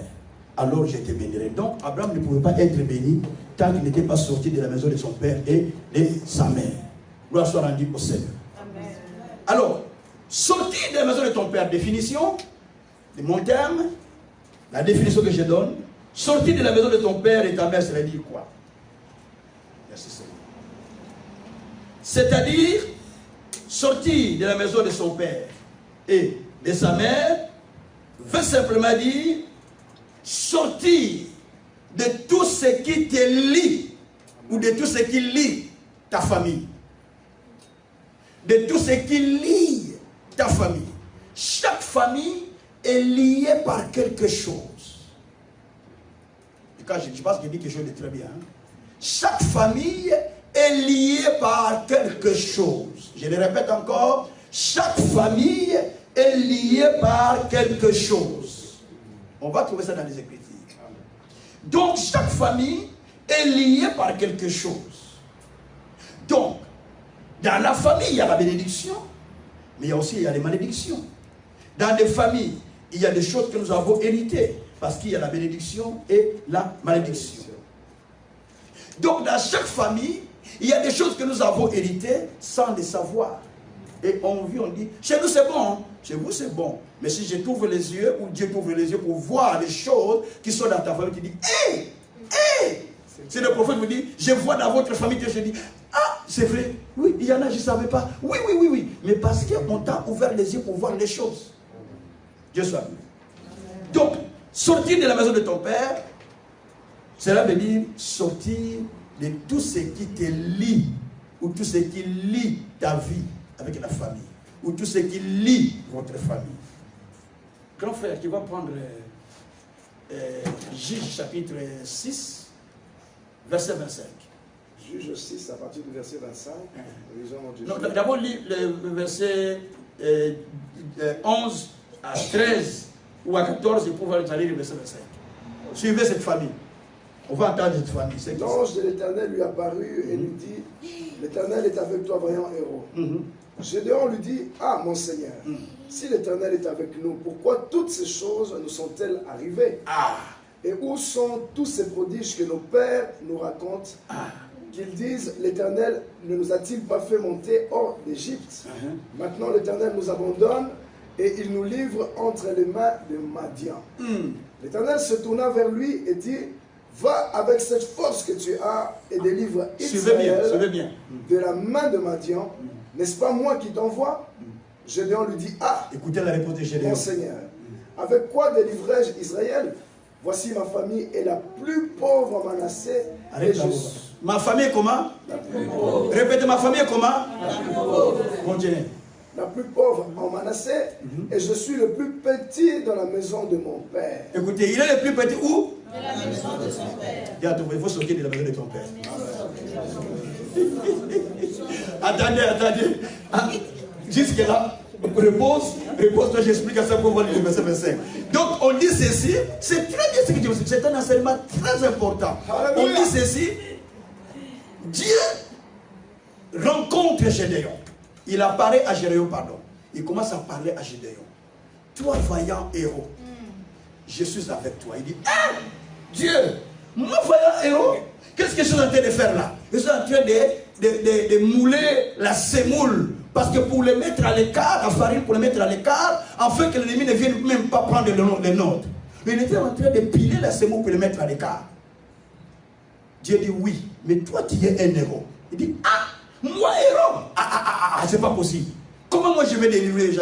Alors je te bénirai. Donc Abraham ne pouvait pas être béni tant qu'il n'était pas sorti de la maison de son père et de sa mère. Gloire soit rendue au Seigneur. Amen. Alors, sortir de la maison de ton père, définition, de mon terme, la définition que je donne, sortir de la maison de ton père et de ta mère, ça veut dire quoi? Merci Seigneur. C'est-à-dire, sortir de la maison de son père et de sa mère, veut simplement dire sortir de tout ce qui te lie ou de tout ce qui lie ta famille. De tout ce qui lie ta famille. Chaque famille est liée par quelque chose. Et quand je pense qu'il dit quelque chose de très bien. Hein? Chaque famille est liée par quelque chose. Je le répète encore. Chaque famille est liée par quelque chose. On va trouver ça dans les Écritures. Donc, chaque famille est liée par quelque chose. Donc, dans la famille, il y a la bénédiction, mais il y a aussi les malédictions. Dans les familles, il y a des choses que nous avons héritées, parce qu'il y a la bénédiction et la malédiction. Donc, dans chaque famille, il y a des choses que nous avons héritées sans les savoir. Et on vit, on dit, chez nous c'est bon, hein? Chez vous c'est bon. Mais si je t'ouvre les yeux, ou Dieu t'ouvre les yeux pour voir les choses qui sont dans ta famille, tu dis, hé, hé. Si le prophète vous dit, je vois dans votre famille, je dis, ah, c'est vrai, oui, il y en a, je ne savais pas. Oui, oui, oui, oui. Mais parce qu'on t'a ouvert les yeux pour voir les choses. Dieu soit béni. Donc, sortir de la maison de ton père, cela veut dire sortir de tout ce qui te lie, ou tout ce qui lie ta vie avec la famille, ou tout ce qui lie votre famille. Grand frère, tu vas prendre Juge chapitre 6, verset 25. Juge 6 à partir du verset 25. Non, d'abord lis le verset 11 à 13 ou à 14 et pouvoir aller le verset 25. Suivez cette famille. On va entendre cette famille. L'ange de l'Éternel lui apparut et lui dit, l'Éternel est avec toi, vaillant héros. Gédéon lui dit, ah mon Seigneur, si l'Éternel est avec nous, pourquoi toutes ces choses nous sont-elles arrivées? Et où sont tous ces prodiges que nos pères nous racontent? Qu'ils disent, l'Éternel ne nous a-t-il pas fait monter hors d'Égypte? Maintenant l'Éternel nous abandonne et il nous livre entre les mains de Madian. L'Éternel se tourna vers lui et dit, va avec cette force que tu as et délivre Israël de la main de Madian. N'est-ce pas moi qui t'envoie? Gédéon lui dit, ah, écoutez la réponse de Gédéon. Mon Seigneur, avec quoi délivrai-je Israël? Voici ma famille est la plus pauvre en Manassé. Ma famille est comment? Répétez, ma famille est comment? La plus pauvre. Continuez. La plus pauvre en Manassé, et je suis le plus petit dans la maison de mon père. Écoutez, il est le plus petit où? De la maison de son père. Il faut sortir de la maison de ton père. Attendez. Jusque-là, repose-toi, j'explique à ça pour voir le verset 25. Donc, on dit ceci, c'est très bien ce que Dieu dit, c'est un enseignement très important. On dit ceci, Dieu rencontre Gédéon. Il apparaît à Gédéon, pardon. Il commence à parler à Gédéon. Toi, vaillant héros, je suis avec toi. Il dit, ah, Dieu, moi, vaillant héros, qu'est-ce que je suis en train de faire là? Je suis en train de mouler la sémoule. Parce que pour les mettre à l'écart, la farine pour les mettre à l'écart, afin que l'ennemi ne vienne même pas prendre les nôtres. Mais il était en train de piler la semoule pour les mettre à l'écart. Dieu dit oui, mais toi tu es un héros. Il dit, ah, moi héros? C'est pas possible. Comment moi je vais délivrer les gens?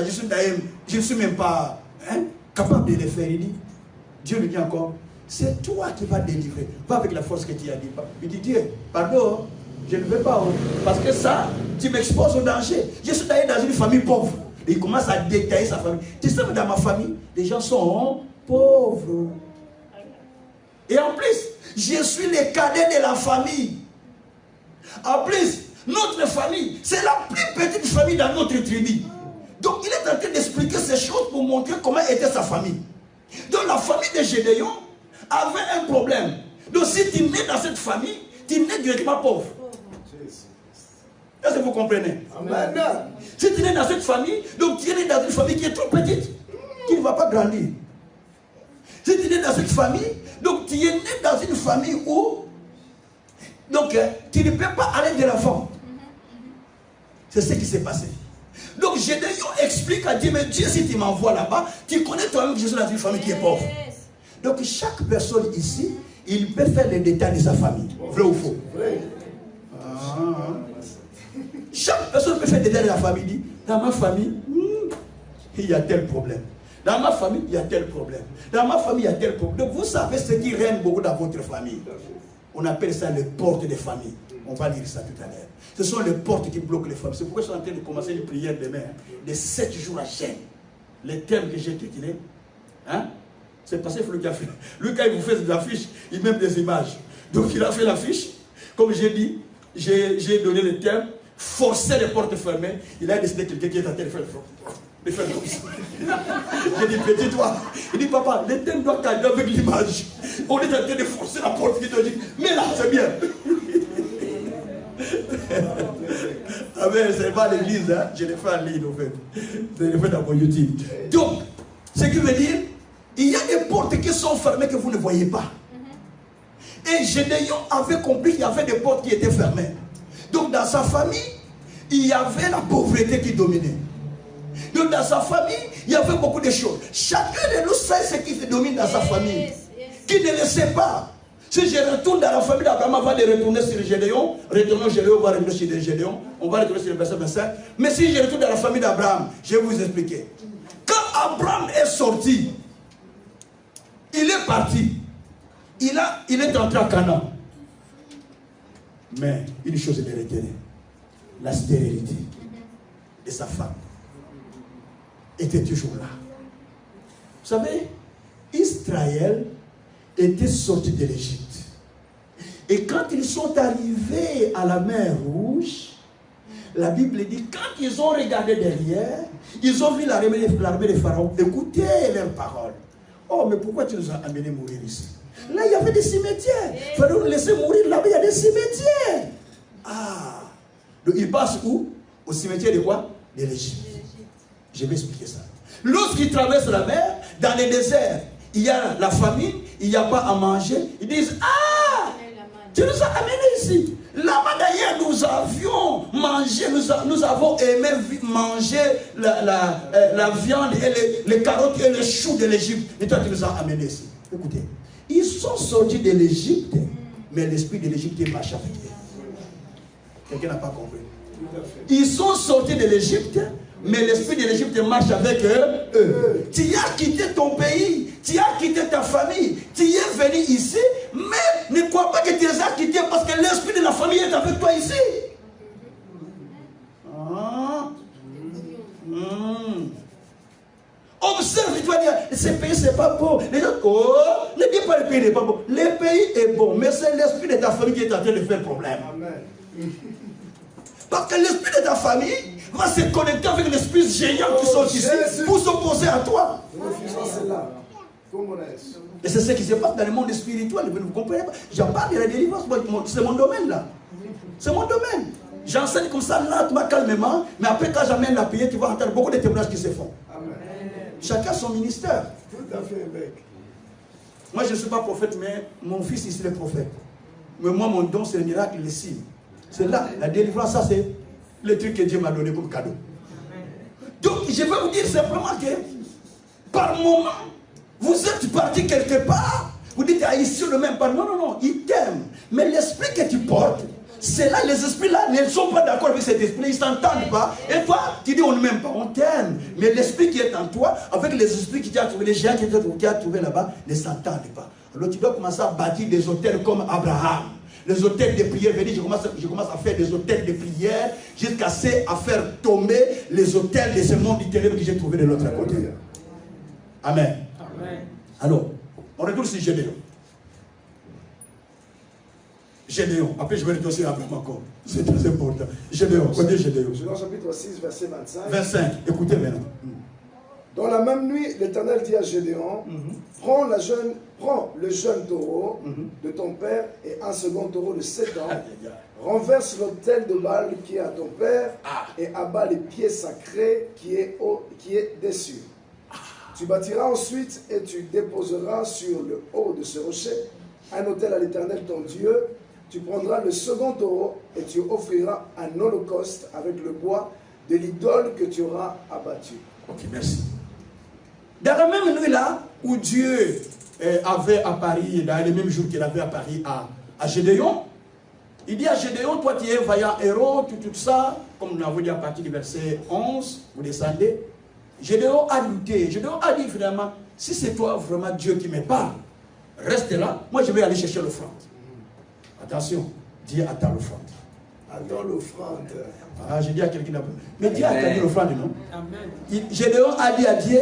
Je ne suis même pas capable de les faire. Il dit, Dieu lui dit encore, c'est toi qui vas délivrer. Pas avec la force que tu as dit. Il dit, Dieu, pardon. Je ne veux pas, parce que ça, tu m'exposes au danger. Je suis allé dans une famille pauvre. Et il commence à détailler sa famille. Tu sais, dans ma famille, les gens sont pauvres. Et en plus, je suis le cadet de la famille. En plus, notre famille, c'est la plus petite famille dans notre tribu. Donc, il est en train d'expliquer ces choses pour montrer comment était sa famille. Donc, la famille de Gédéon avait un problème. Donc, si tu nais dans cette famille, tu nais directement pauvre. Est-ce que vous comprenez? Amen. Si tu es dans cette famille, donc tu es dans une famille qui est trop petite, qui ne va pas grandir. Si tu es dans cette famille, donc tu es né dans une famille où donc tu ne peux pas aller de l'avant. C'est ce qui s'est passé. Donc Gédéon explique à Dieu, mais Dieu, si tu m'envoies là-bas, tu connais toi-même que je suis dans une famille qui est pauvre. Donc chaque personne ici, il peut faire les détails de sa famille. Vrai ou faux? Vrai. Chaque personne peut faire des détails de la famille. Dit, dans ma famille, il y a tel problème. Dans ma famille, il y a tel problème. Dans ma famille, il y a tel problème. Donc vous savez ce qui règne beaucoup dans votre famille. On appelle ça les portes des familles. On va lire ça tout à l'heure. Ce sont les portes qui bloquent les familles. C'est pourquoi je suis en train de commencer une prière demain, de 7 jours à chaîne. Les thèmes que j'ai retenus, c'est parce que lui, quand il vous fait des affiches, il met des images. Donc il a fait l'affiche. Comme j'ai dit, j'ai donné le thème, forcer les portes fermées. Il a décidé que quelqu'un qui est en train de faire comme ça. J'ai dit, petit toi. Il dit, papa, le thème doit caler avec l'image. On est en train de forcer la porte. Il te dit, mais là, c'est bien. Ah mais c'est pas l'église, hein? Je l'ai fait en ligne, en fait. Je l'ai fait dans mon YouTube. Donc, ce qui veut dire, il y a des portes qui sont fermées que vous ne voyez pas. Et Gédéon avait compris qu'il y avait des portes qui étaient fermées. Donc, dans sa famille, il y avait la pauvreté qui dominait. Donc dans sa famille, il y avait beaucoup de choses. Chacun de nous sait ce qui se domine dans sa famille. Qui ne le sait pas. Si je retourne dans la famille d'Abraham avant de retourner sur Gédéon, retournons Gédéon, on va retourner sur Gédéon, on va retourner sur le verset 25. Mais si je retourne dans la famille d'Abraham, je vais vous expliquer. Quand Abraham est sorti, il est parti. Il est entré à Canaan. Mais une chose est retenue. La stérilité de sa femme était toujours là. Vous savez, Israël était sorti de l'Égypte. Et quand ils sont arrivés à la mer Rouge, la Bible dit, quand ils ont regardé derrière, ils ont vu l'armée de Pharaon. Écoutez leurs paroles. Oh, mais pourquoi tu nous as amenés mourir ici? Là, il y avait des cimetières. Il fallait nous laisser mourir là-bas, il y a des cimetières. Ah. Donc, ils passent où? Au cimetière de quoi? De l'Égypte. Je vais expliquer ça. Lorsqu'ils traversent la mer, dans les déserts, il y a la famine, il n'y a pas à manger. Ils disent, ah, tu nous as amenés ici. Là-bas d'ailleurs, nous avions mangé, nous avons aimé manger la viande et les carottes et les choux de l'Égypte. Et toi, tu nous as amenés ici. Écoutez, ils sont sortis de l'Égypte, mais l'esprit de l'Égypte marche avec eux. Quelqu'un n'a pas compris. Ils sont sortis de l'Égypte, mais l'esprit de l'Égypte marche avec eux. Tu as quitté ton pays, tu as quitté ta famille, tu es venu ici, mais ne crois pas que tu les as quittés parce que l'esprit de la famille est avec toi ici. Observe, tu vas dire, ce pays c'est pas bon. Les autres, oh, ne dis pas le pays n'est pas bon. Le pays est bon, mais c'est l'esprit de ta famille qui est en train de faire problème. Amen. Parce que l'esprit de ta famille va se connecter avec l'esprit géant qui sont ici pour s'opposer à toi. Et c'est ce qui se passe dans le monde spirituel. Vous ne comprenez pas. J'en parle de la délivrance, c'est mon domaine là. C'est mon domaine. J'enseigne comme ça lentement, calmement, mais après quand j'amène la prière, tu vas entendre beaucoup de témoignages qui se font. Amen. Chacun son ministère. Tout à fait, mec. Moi je ne suis pas prophète, mais mon fils ici est prophète. Mais moi mon don c'est le miracle, les signes. C'est là, la délivrance, ça c'est le truc que Dieu m'a donné comme cadeau. Donc je vais vous dire simplement que par moment, vous êtes parti quelque part, vous dites, ah ici le même part. Non, non, non, il t'aime. Mais l'esprit que tu portes, c'est là, les esprits là ne sont pas d'accord avec cet esprit, ils ne s'entendent pas. Et toi, tu dis on ne m'aime pas, on t'aime. Mais l'esprit qui est en toi, avec les esprits qui t'ont trouvé, les gens qui t'ont trouvé là-bas, ne s'entendent pas. Alors tu dois commencer à bâtir des hôtels comme Abraham. Les hôtels de prière, je commence à faire des hôtels de prière jusqu'à faire tomber les hôtels de ce monde littéraire que j'ai trouvé de l'autre côté. Amen. Amen. Alors, on retourne sur Gédéon. Gédéon. Après, je vais retourner sur Abraham encore. C'est très important. Gédéon. Côté Gédéon. Gédéon chapitre 6, verset 25. 25. Écoutez maintenant. Dans la même nuit, l'Éternel dit à Gédéon, prends le jeune taureau de ton père et un second taureau de 7 ans, renverse l'autel de Baal qui est à ton père et abat les pieds sacrés qui est dessus. Tu bâtiras ensuite et tu déposeras sur le haut de ce rocher un autel à l'Éternel ton Dieu. Tu prendras le second taureau et tu offriras un holocauste avec le bois de l'idole que tu auras abattu. Ok, merci. Dans la même nuit là, où Dieu avait apparu, dans les mêmes jours qu'il avait apparu à Gédéon, il dit à Gédéon, toi tu es un vaillant héros, tout ça, comme nous l'avons dit à partir du verset 11, vous descendez. Gédéon a douté, Gédéon a dit finalement, si c'est toi vraiment Dieu qui me parle, reste là, moi je vais aller chercher l'offrande. Attention, Dieu attend l'offrande. Attends l'offrande. Ah, j'ai dit à quelqu'un là-bas. Mais Dieu attend l'offrande, non? Amen. Gédéon a dit à Dieu,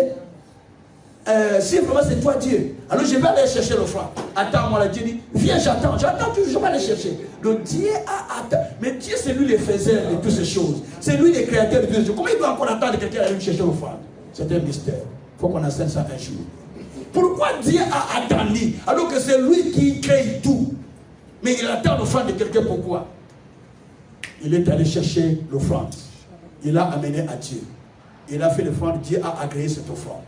si vraiment c'est toi Dieu, alors je vais aller chercher l'offrande. Attends-moi là, Dieu dit, viens, j'attends toujours, je vais aller chercher. Donc Dieu a attendu. Mais Dieu c'est lui le faiseur de toutes ces choses. C'est lui le créateur de toutes ces choses. Comment il doit encore attendre quelqu'un à aller chercher l'offrande? C'est un mystère. Il faut qu'on enseigne ça un jour. Pourquoi Dieu a attendu alors que c'est lui qui crée tout? Mais il attend l'offrande de quelqu'un, pourquoi? Il est allé chercher l'offrande. Il l'a amené à Dieu. Il a fait l'offrande, Dieu a agréé cette offrande.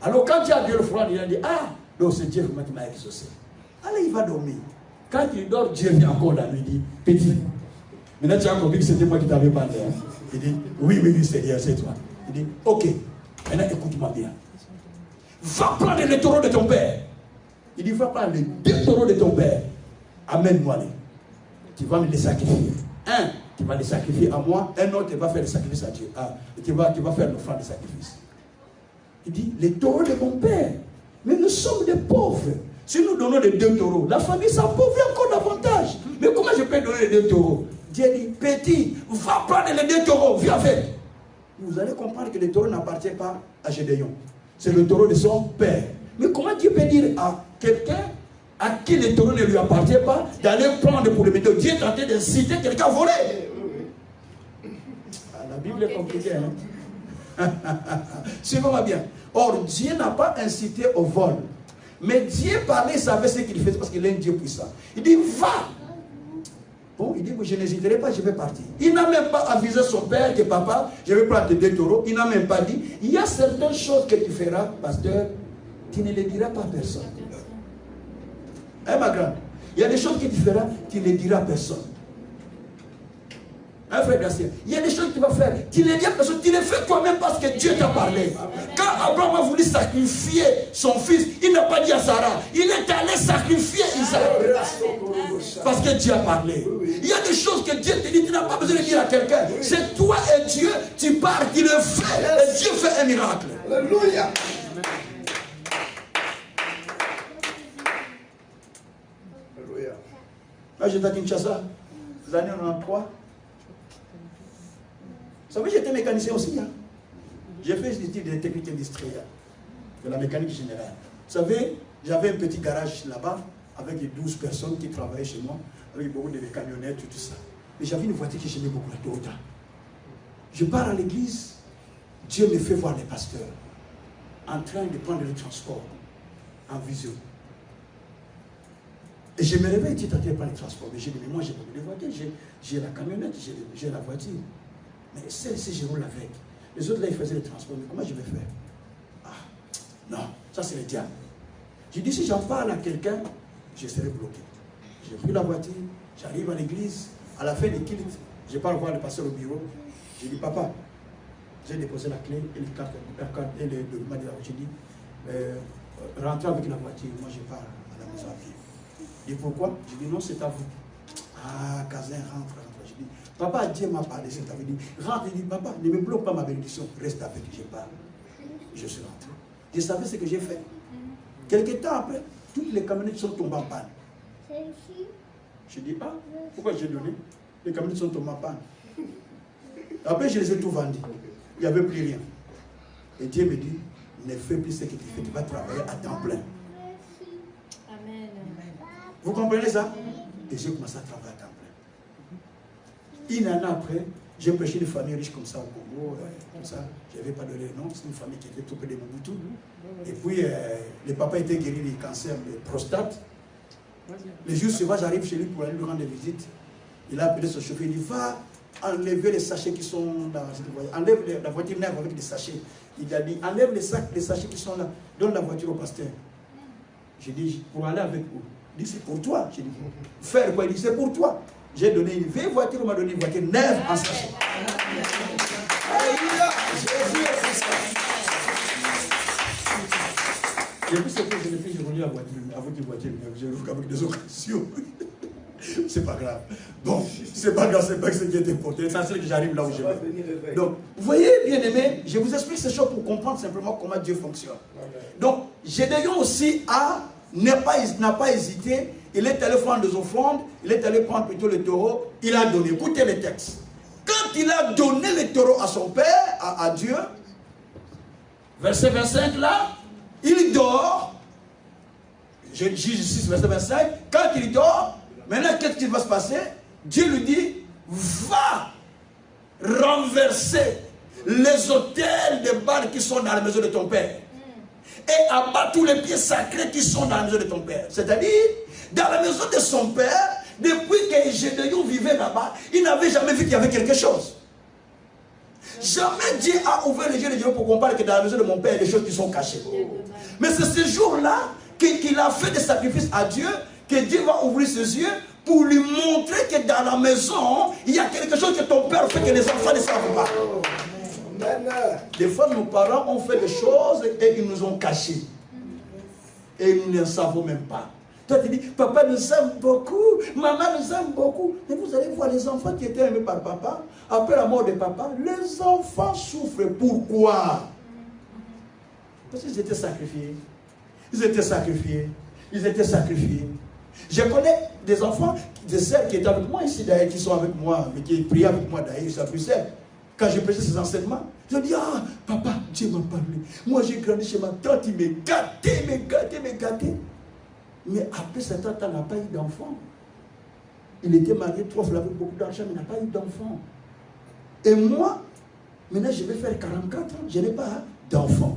Alors quand Dieu a agréé l'offrande, il a dit, ah, donc c'est Dieu qui m'a exaucé. Allez, il va dormir. Quand il dort, Dieu vient encore la nuit, il dit, petit, Maintenant, tu as compris que c'était moi qui t'avais parlé. Hein? Il dit, oui, Seigneur, c'est toi. Il dit, ok, maintenant écoute-moi bien. Va prendre les taureaux de ton père. Il dit, va prendre les 2 taureaux de ton père. Amène-moi-les. Tu vas me les sacrifier. Un, tu vas les sacrifier à moi. Un autre, tu vas faire le sacrifice à Dieu. Tu vas faire l'offrande de sacrifice. Il dit, les taureaux de mon père. Mais nous sommes des pauvres. Si nous donnons les 2 taureaux, la famille s'appauvrit encore davantage. Mais comment je peux donner les 2 taureaux? Dieu dit, petit, va prendre les 2 taureaux, viens avec. Vous allez comprendre que les taureaux n'appartiennent pas à Gédéon. C'est le taureau de son père. Mais comment Dieu peut dire à quelqu'un à qui les taureaux ne lui appartiennent pas d'aller prendre pour le météo? Dieu est en train d'inciter quelqu'un à voler. La Bible est compliquée. Hein? Suivez-moi bien. Or, Dieu n'a pas incité au vol. Mais Dieu parlait, il savait ce qu'il faisait parce qu'il est un Dieu puissant. Il dit, va. Bon, il dit, je n'hésiterai pas, je vais partir. Il n'a même pas avisé son père que papa, je vais prendre 2 taureaux. Il n'a même pas dit, il y a certaines choses que tu feras, pasteur, tu ne les diras pas à personne. Hein, ma grande? Il y a des choses que tu feras, tu ne les diras à personne. Hein, frère Gracien? Il y a des choses que tu vas faire, tu ne les dis à personne, tu les fais toi-même parce que Dieu t'a parlé. Quand Abraham a voulu sacrifier son fils, il n'a pas dit à Sarah, il est allé sacrifier Isaac. Parce que Dieu a parlé. Il y a des choses que Dieu te dit, tu n'as pas besoin de dire à quelqu'un. C'est toi et Dieu, tu pars, tu le fais, et Dieu fait un miracle. Alléluia. Là, j'étais à Kinshasa, les années 93. Vous savez, j'étais mécanicien aussi. Hein? J'ai fait des études de technique industrielle, de la mécanique générale. Vous savez, j'avais un petit garage là-bas, avec les 12 personnes qui travaillaient chez moi, avec beaucoup de camionnettes, tout ça. Mais j'avais une voiture que j'aimais beaucoup, la Toyota. Je pars à l'église, Dieu me fait voir les pasteurs en train de prendre le transport en vision. Et je me réveille, tu es en train de prendre le transport. Mais j'ai dit, mais moi j'ai beaucoup de voitures, j'ai la camionnette, j'ai la voiture. Mais celle-ci, je roule avec. Les autres là, ils faisaient le transport. Mais comment je vais faire? Ah, non, ça c'est le diable. J'ai dit, si j'en parle à quelqu'un, je serai bloqué. J'ai pris la voiture, j'arrive à l'église, à la fin des kilts, je pars voir le pasteur au bureau. J'ai dit, papa, j'ai déposé la clé et le document de la voiture. J'ai dit, rentrez avec la voiture, moi je pars à la maison à pied. Et pourquoi? J'ai dit, non, c'est à vous. Ah, Kazin, rentre. J'ai dit, papa, Dieu m'a parlé, c'est à vous. Il dit, rentre, il dit, papa, ne me bloque pas ma bénédiction, reste avec, je pars. Je suis rentré. Je savais ce que j'ai fait. Quelques temps après, toutes les camionnettes sont tombées en panne. Je dis, ah, pourquoi j'ai donné? Les camionnettes sont tombées en panne. Après, je les ai tout vendus. Il n'y avait plus rien. Et Dieu me dit, ne fais plus ce que tu fais, tu vas travailler à temps plein. Amen. Vous comprenez ça? Et j'ai commencé à travailler à temps plein. Une année après, j'ai prêché une famille riche comme ça au Congo, comme ça. Je n'avais pas donné le nom, c'est une famille qui était tout près de Mobutu. Et puis, le papa était guéri du cancer de prostate. Les jours suivants, j'arrive chez lui pour aller lui rendre visite. Il a appelé son chauffeur, il dit, va enlever les sachets qui sont dans cette voiture. Enlève la voiture neuve avec des sachets. Il a dit, enlève les sachets qui sont là, donne la voiture au pasteur. J'ai dit, pour aller avec vous. Il dit, c'est pour toi. J'ai dit, faire quoi? Il dit, c'est pour toi. J'ai donné une vieille voiture, on m'a donné une voiture neuve en sachet. J'ai vu ce que je l'ai fait, j'ai rendu la voiture avec une voiture neuve. J'ai vu qu'avec des occasions. C'est pas grave. Bon, c'est pas grave, c'est pas ce qui est important. C'est que j'arrive là où je vais. Donc, vous voyez, bien aimé, je vous explique ces choses pour comprendre simplement comment Dieu fonctionne. Donc, Gédéon aussi n'a pas hésité. Il est allé prendre des offrandes, il est allé prendre plutôt le taureau, il a donné. Écoutez le texte. Quand il a donné le taureau à son père, à Dieu, verset 25 là, il dort. Je dis 6, verset 25. Quand il dort, maintenant qu'est-ce qui va se passer? Dieu lui dit, va renverser les autels de Baal qui sont dans la maison de ton père. Et abat tous les pieds sacrés qui sont dans la maison de ton père. C'est-à-dire, dans la maison de son père, depuis que Gédéon vivait là-bas, il n'avait jamais vu qu'il y avait quelque chose. Jamais Dieu a ouvert les yeux de Dieu pour comprendre que dans la maison de mon père, il y a des choses qui sont cachées. Mais c'est ce jour-là qu'il a fait des sacrifices à Dieu, que Dieu va ouvrir ses yeux pour lui montrer que dans la maison, il y a quelque chose que ton père fait que les enfants ne savent pas. Des fois, nos parents ont fait des choses et ils nous ont cachés. Et nous ne savons même pas. Toi, tu dis, papa nous aime beaucoup, maman nous aime beaucoup. Et vous allez voir les enfants qui étaient aimés par papa, après la mort de papa, les enfants souffrent. Pourquoi? Parce qu'ils étaient sacrifiés. Ils étaient sacrifiés. Ils étaient sacrifiés. Je connais des enfants, des sœurs qui étaient avec moi ici d'ailleurs, qui sont avec moi, mais qui priaient avec moi d'ailleurs, ici à Bruxelles. Quand j'ai prêché ces enseignements, je dis, ah, papa, Dieu m'a parlé. Moi, j'ai grandi chez ma tante, il m'a gâté. Mais après cet temps, il n'a pas eu d'enfant. Il était marié 3 fois avec beaucoup d'argent, mais il n'a pas eu d'enfant. Et moi, maintenant, je vais faire 44 ans, je n'ai pas d'enfant.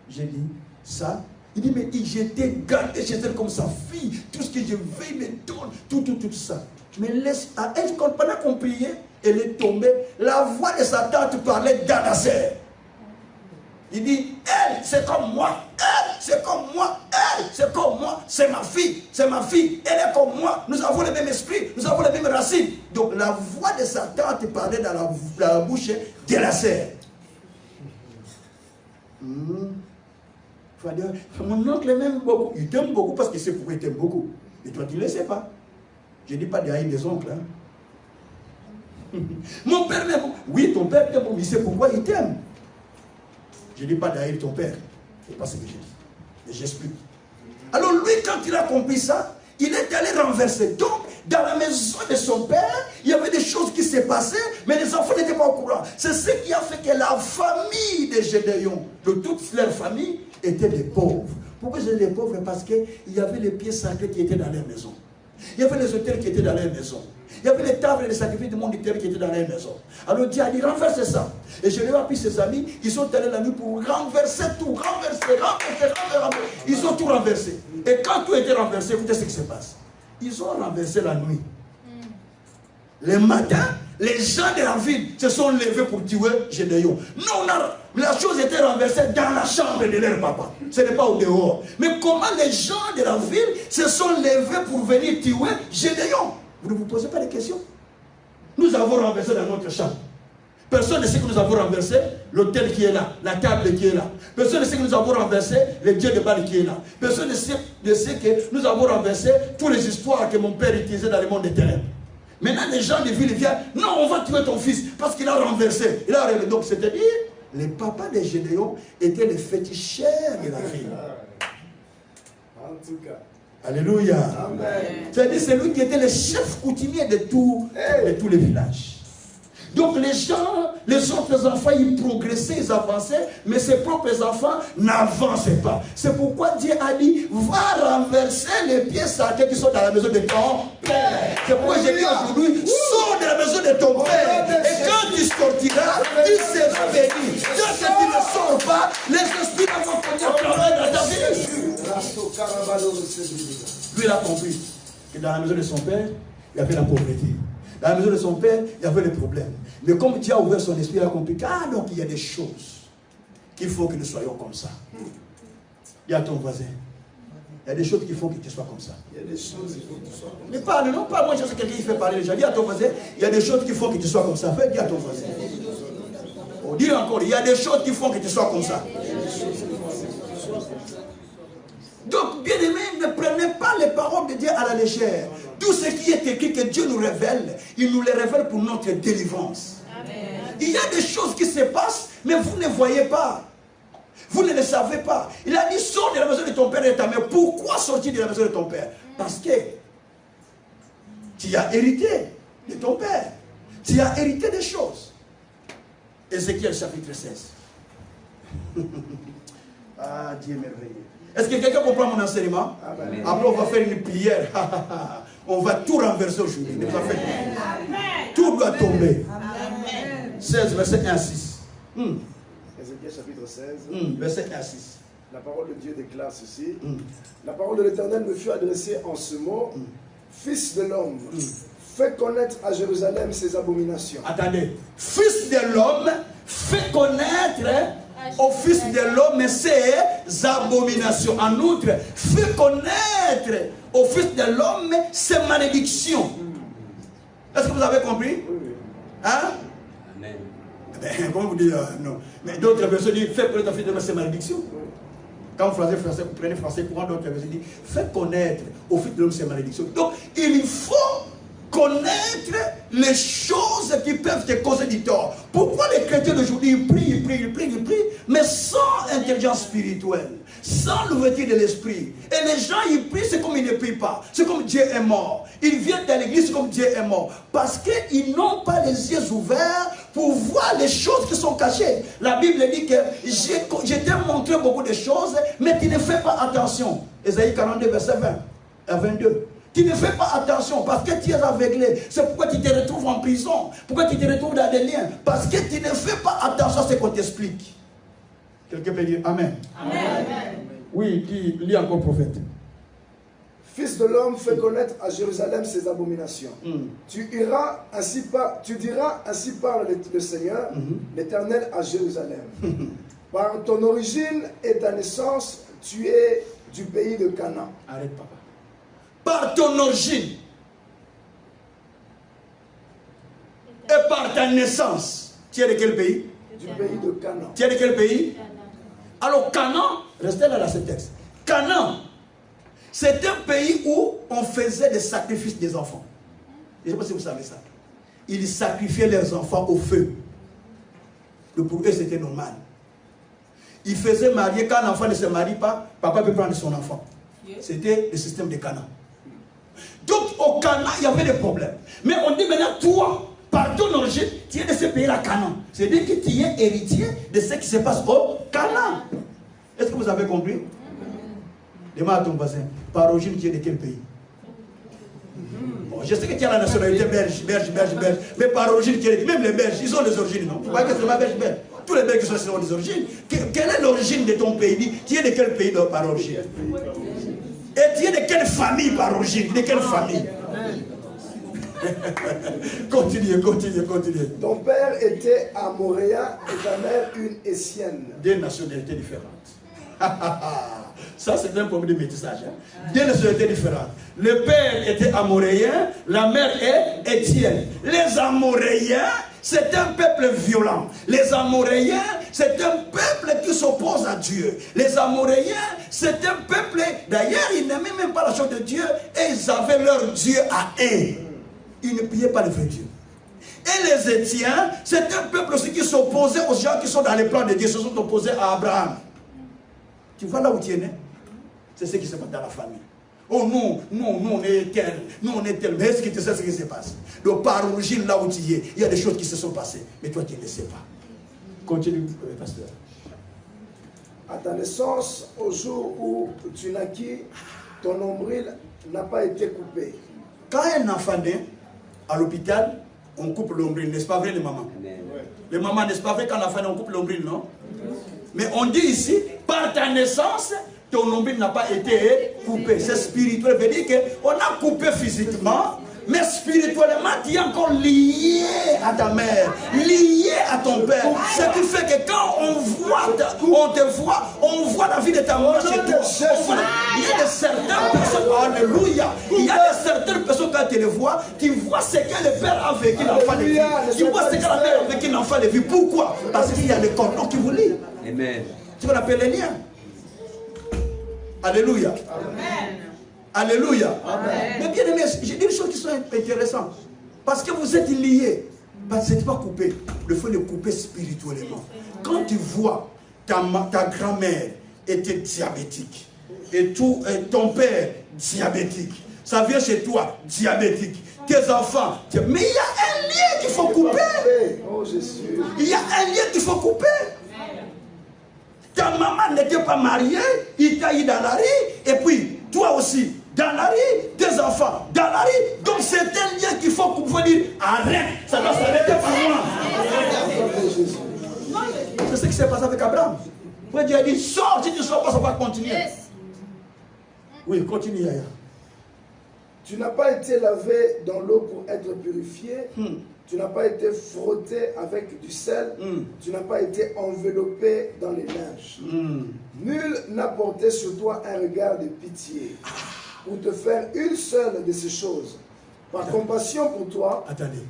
J'ai dit, ça. Il dit, mais j'étais gardé chez elle comme sa fille. Tout ce que je veux, il me donne, tout ça. Mais laisse, à elle, pendant qu'on priait, elle est tombée. La voix de sa tante parlait d'Anasser. Il dit, elle, c'est comme moi. Elle, c'est comme moi. Elle, c'est comme moi. C'est ma fille. C'est ma fille. Elle est comme moi. Nous avons le même esprit. Nous avons les mêmes racines. Donc la voix de sa tante parlait dans la bouche d'Anasser. Mon oncle m'aime beaucoup. Il t'aime beaucoup parce qu'il sait pourquoi il t'aime beaucoup. Et toi, tu ne le sais pas. Je ne dis pas de haïr les oncles. Hein. Mon père m'aime beaucoup. Oui, ton père t'aime beaucoup. Il sait pourquoi il t'aime. Je ne dis pas d'haïr ton père. Ce n'est pas ce que je dis. Mais j'explique. Alors lui, quand il a compris ça, il est allé renverser. Donc, dans la maison de son père, il y avait des choses qui s'est passées, mais les enfants n'étaient pas au courant. C'est ce qui a fait que la famille de Gédéon, de toute leur famille, était des pauvres. Pourquoi j'étais des pauvres? Parce qu'il y avait les pieds sacrés qui étaient dans leur maison. Il y avait les autels qui étaient dans leur maison. Il y avait les tables et les sacrifices du monde intérieur qui étaient dans leur maison. Alors Dieu a dit, renverse ça. Et je lui ai appris ses amis, ils sont allés la nuit pour renverser tout, renverser. Ils ont tout renversé. Et quand tout était renversé, écoutez ce qui se passe. Ils ont renversé la nuit. Le matin, les gens de la ville se sont levés pour tuer Gédéon. Non, la chose était renversée dans la chambre de leur papa. Ce n'est pas au dehors. Mais comment les gens de la ville se sont levés pour venir tuer Gédéon? Vous ne vous posez pas de questions. Nous avons renversé dans notre chambre. Personne ne sait que nous avons renversé l'autel qui est là, la table qui est là. Personne ne sait que nous avons renversé le dieu de Baal qui est là. Personne ne sait que nous avons renversé toutes les histoires que mon père utilisait dans le monde des ténèbres. Maintenant, les gens de ville viennent, non, on va tuer ton fils parce qu'il a renversé. Il a renversé. Donc, c'est-à-dire, les papas de Gédéon étaient les féticheurs de la ville. En tout cas. Alléluia. C'est-à-dire, c'est lui qui était le chef coutumier de tous les villages. Donc les gens, les autres enfants, ils progressaient, ils avançaient, mais ses propres enfants n'avançaient pas. C'est pourquoi Dieu a dit, va renverser les pieds sacrés qui sont dans la maison de ton père. C'est pourquoi j'ai dit aujourd'hui, sors de la maison de ton père. Et quand tu sortiras, tu seras béni. Quand tu ne sors pas, les esprits vont venir travailler dans ta vie. Lui, il a compris que dans la maison de son père, il y avait la pauvreté. Dans la maison de son père, il y avait des problèmes. Mais comme Dieu a ouvert son esprit, il a compris donc il y a des choses qu'il faut que nous soyons comme ça. Dis à ton voisin, il y a des choses qu'il faut que tu sois comme ça. Il y a des choses qu'il faut que tu sois comme ça. Mais parle, non pas moi, je sais quelqu'un qui fait parler déjà. Dis à ton voisin, il y a des choses qu'il faut que tu sois comme ça. Fais, dis à ton voisin. Oh, dis encore, il y a des choses qu'il faut que tu sois comme ça. Donc, bien aimé, ne prenez pas les paroles de Dieu à la légère. Tout ce qui est écrit que Dieu nous révèle, il nous les révèle pour notre délivrance. Amen. Il y a des choses qui se passent, mais vous ne voyez pas. Vous ne le savez pas. Il a dit, sors de la maison de ton père et de ta mère. Pourquoi sortir de la maison de ton père? Parce que tu as hérité de ton père. Tu as hérité des choses. Ézéchiel chapitre 16. Ah, Dieu merveilleux. Est-ce que quelqu'un comprend mon enseignement? Amen. Après, on va faire une prière. On va tout renverser aujourd'hui. Tout doit tomber. Amen. 16, verset 1 à 6. Ézéchiel chapitre 16. Verset 1 à 6. La parole de Dieu déclare ceci. La parole de l'Éternel me fut adressée en ce mot. Fils de l'homme, fais connaître à Jérusalem ses abominations. Attendez. Fils de l'homme, fais connaître au Fils de l'homme ses abominations. En outre, fais connaître au Fils de l'homme ses malédictions. Est-ce que vous avez compris? Hein? Amen. Ben, comment vous dites non? Mais d'autres versions disent fais connaître au Fils de l'homme ses malédictions. Quand vous prenez français courant, d'autres versions disent fais connaître au Fils de l'homme ses malédictions. Donc, il faut connaître les choses qui peuvent te causer du tort. Pourquoi les chrétiens d'aujourd'hui ils prient, mais sans intelligence spirituelle, sans l'ouverture de l'esprit. Et les gens ils prient, c'est comme ils ne prient pas. C'est comme Dieu est mort. Ils viennent dans l'église, c'est comme Dieu est mort. Parce qu'ils n'ont pas les yeux ouverts pour voir les choses qui sont cachées. La Bible dit que je t'ai montré beaucoup de choses, mais tu ne fais pas attention. Ésaïe 42, verset 20 à 22. Tu ne fais pas attention parce que tu es aveuglé. C'est pourquoi tu te retrouves en prison. Pourquoi tu te retrouves dans des liens. Parce que tu ne fais pas attention à ce qu'on t'explique. Quelqu'un peut dire Amen. Amen. Oui, lis encore prophète. Fils de l'homme, fais connaître à Jérusalem ses abominations. Tu diras ainsi parle le Seigneur, l'Éternel à Jérusalem. Par ton origine et ta naissance, tu es du pays de Canaan. Arrête, papa. Par ton origine et par ta naissance, tu es de quel pays? Du pays de Canaan. Tu es de quel pays? Alors Canaan, restez là dans ce texte. Canaan, c'est un pays où on faisait des sacrifices des enfants. Je ne sais pas si vous savez ça. Ils sacrifiaient leurs enfants au feu. Pour eux, c'était normal. Ils faisaient marier, quand un enfant ne se marie pas, papa peut prendre son enfant. C'était le système de Canaan. Donc au Canaan, il y avait des problèmes. Mais on dit maintenant, toi, par ton origine, tu es de ce pays-là, Canaan. C'est-à-dire que tu es héritier de ce qui se passe au Canaan. Est-ce que vous avez compris? Demande à ton voisin, par origine, tu es de quel pays? Bon, je sais que tu as la nationalité belge, mais par origine, tu es de... Même les Belges, ils ont des origines, non? Vous voyez que c'est pas belge. Tous les Belges qui sont des origines. Quelle est l'origine de ton pays? Tu es de quel pays par origine? Et tu es de quelle famille par origine? De quelle famille? Continuez. Ton père était amoréen et ta mère une Essienne. Deux nationalités différentes. Ça, c'est un problème de métissage. Hein? Deux nationalités différentes. Le père était amoréen, la mère est Étienne. Les Amoréens, c'est un peuple violent. Les Amoréens, c'est un peuple qui s'oppose à Dieu. Les Amoréens, c'est un peuple, d'ailleurs, ils n'aimaient même pas la chose de Dieu et ils avaient leur Dieu à eux. Ils ne priaient pas le vrai Dieu. Et les Étiens, c'est un peuple aussi qui s'opposait aux gens qui sont dans les plans de Dieu, se sont opposés à Abraham. Tu vois là où tu es né? C'est ce qui se passe dans la famille. Oh non, on est tel, mais est-ce que tu sais ce qui se passe? Donc par origine, là où tu es, il y a des choses qui se sont passées, mais toi tu ne sais pas. Continue, pasteur. À ta naissance, au jour où tu naquis, ton nombril n'a pas été coupé. Quand un enfant naît à l'hôpital, on coupe l'ombril, n'est-ce pas vrai les mamans? Les mamans, n'est-ce pas vrai quand l'enfant naît, on coupe l'ombril, non? Mais on dit ici, par ta naissance, ton nombril n'a pas été coupé. C'est spirituel. Ça veut dire qu'on a coupé physiquement, mais spirituellement, tu es encore lié à ta mère, lié à ton père. Ce qui fait que quand on voit la vie de ta mère chez toi. Il y a de certaines personnes, alléluia, il y a de certaines personnes quand tu les vois, tu vois ce que le père a vécu l'enfant de vie. Tu vois ce que la mère a vécu l'enfant de vie. Pourquoi? Parce qu'il y a le cordon qui vous lie. Amen. Tu vas l'appeler les liens. Alléluia. Amen. Alléluia. Amen. Mais bien aimé, j'ai dit des choses qui sont intéressantes. Parce que vous êtes liés. Parce que ce n'est pas coupé. Il faut le couper spirituellement. Quand tu vois ta grand-mère était diabétique, et ton père diabétique, ça vient chez toi diabétique, tes enfants, mais il y a un lien qu'il faut couper. Il y a un lien qu'il faut couper. Ta maman n'était pas mariée, il t'a eu dans la rue, et puis toi aussi, dans la rue, tes enfants, dans la rue. Donc c'est un lien qu'il faut dire, arrête, ça doit s'arrêter par moi. C'est ce qui s'est passé avec Abraham. Dieu a dit, sors, si tu ne sors pas, ça va continuer. Oui, continue, Yaya. Tu n'as pas été lavé dans l'eau pour être purifié, Tu n'as pas été frotté avec du sel. Tu n'as pas été enveloppé dans les linges. Nul n'a porté sur toi un regard de pitié pour te faire une seule de ces choses. Par compassion pour toi. Attendez.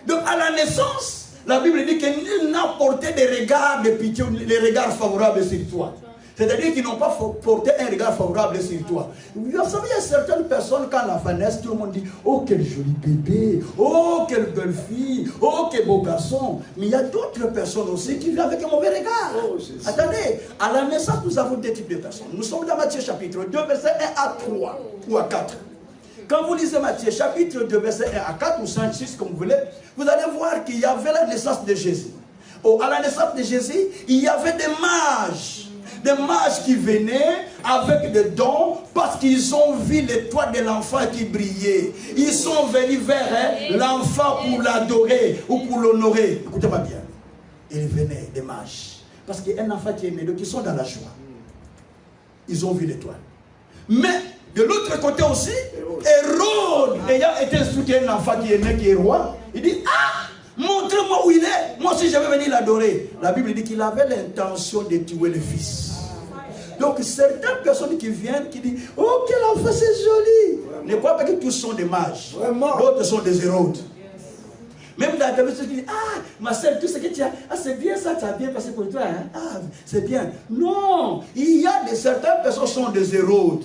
Donc à la naissance, la Bible dit que nul n'a porté des regards de pitié, les regards favorables sur toi. C'est-à-dire qu'ils n'ont pas porté un regard favorable sur toi. Vous savez, il y a certaines personnes, quand l'enfant naît, tout le monde dit « Oh, quel joli bébé! Oh, quelle belle fille! Oh, quel beau garçon !» Mais il y a d'autres personnes aussi qui vivent avec un mauvais regard. Oh, attendez, à la naissance, nous avons deux types de personnes. Nous sommes dans Matthieu chapitre 2, verset 1 à 3 ou à 4. Quand vous lisez Matthieu chapitre 2, verset 1 à 4 ou 5, 6, comme vous voulez, vous allez voir qu'il y avait la naissance de Jésus. Oh, à la naissance de Jésus, il y avait des mages. Des mages qui venaient avec des dons parce qu'ils ont vu l'étoile de l'enfant qui brillait. Ils sont venus vers l'enfant pour l'adorer ou pour l'honorer. Écoutez-moi bien. Ils venaient, des mages. Parce qu'il y a un enfant qui est né, donc ils sont dans la joie. Ils ont vu l'étoile. Mais de l'autre côté aussi, Hérode, ayant été instruit un enfant qui est né, qui est roi, il dit, ah, montrez-moi où il est. Moi aussi, je vais venir l'adorer. La Bible dit qu'il avait l'intention de tuer le fils. Donc, certaines personnes qui viennent, qui disent, oh, quel enfant, c'est joli. Ne crois pas que tous sont des mages. D'autres sont des Hérodes. Même dans la Bible, qui dit, ah, ma soeur, tout ce que tu as, ah, c'est bien ça, tu as bien passé pour toi. Hein? Ah, c'est bien. Non, il y a certaines personnes qui sont des Hérodes.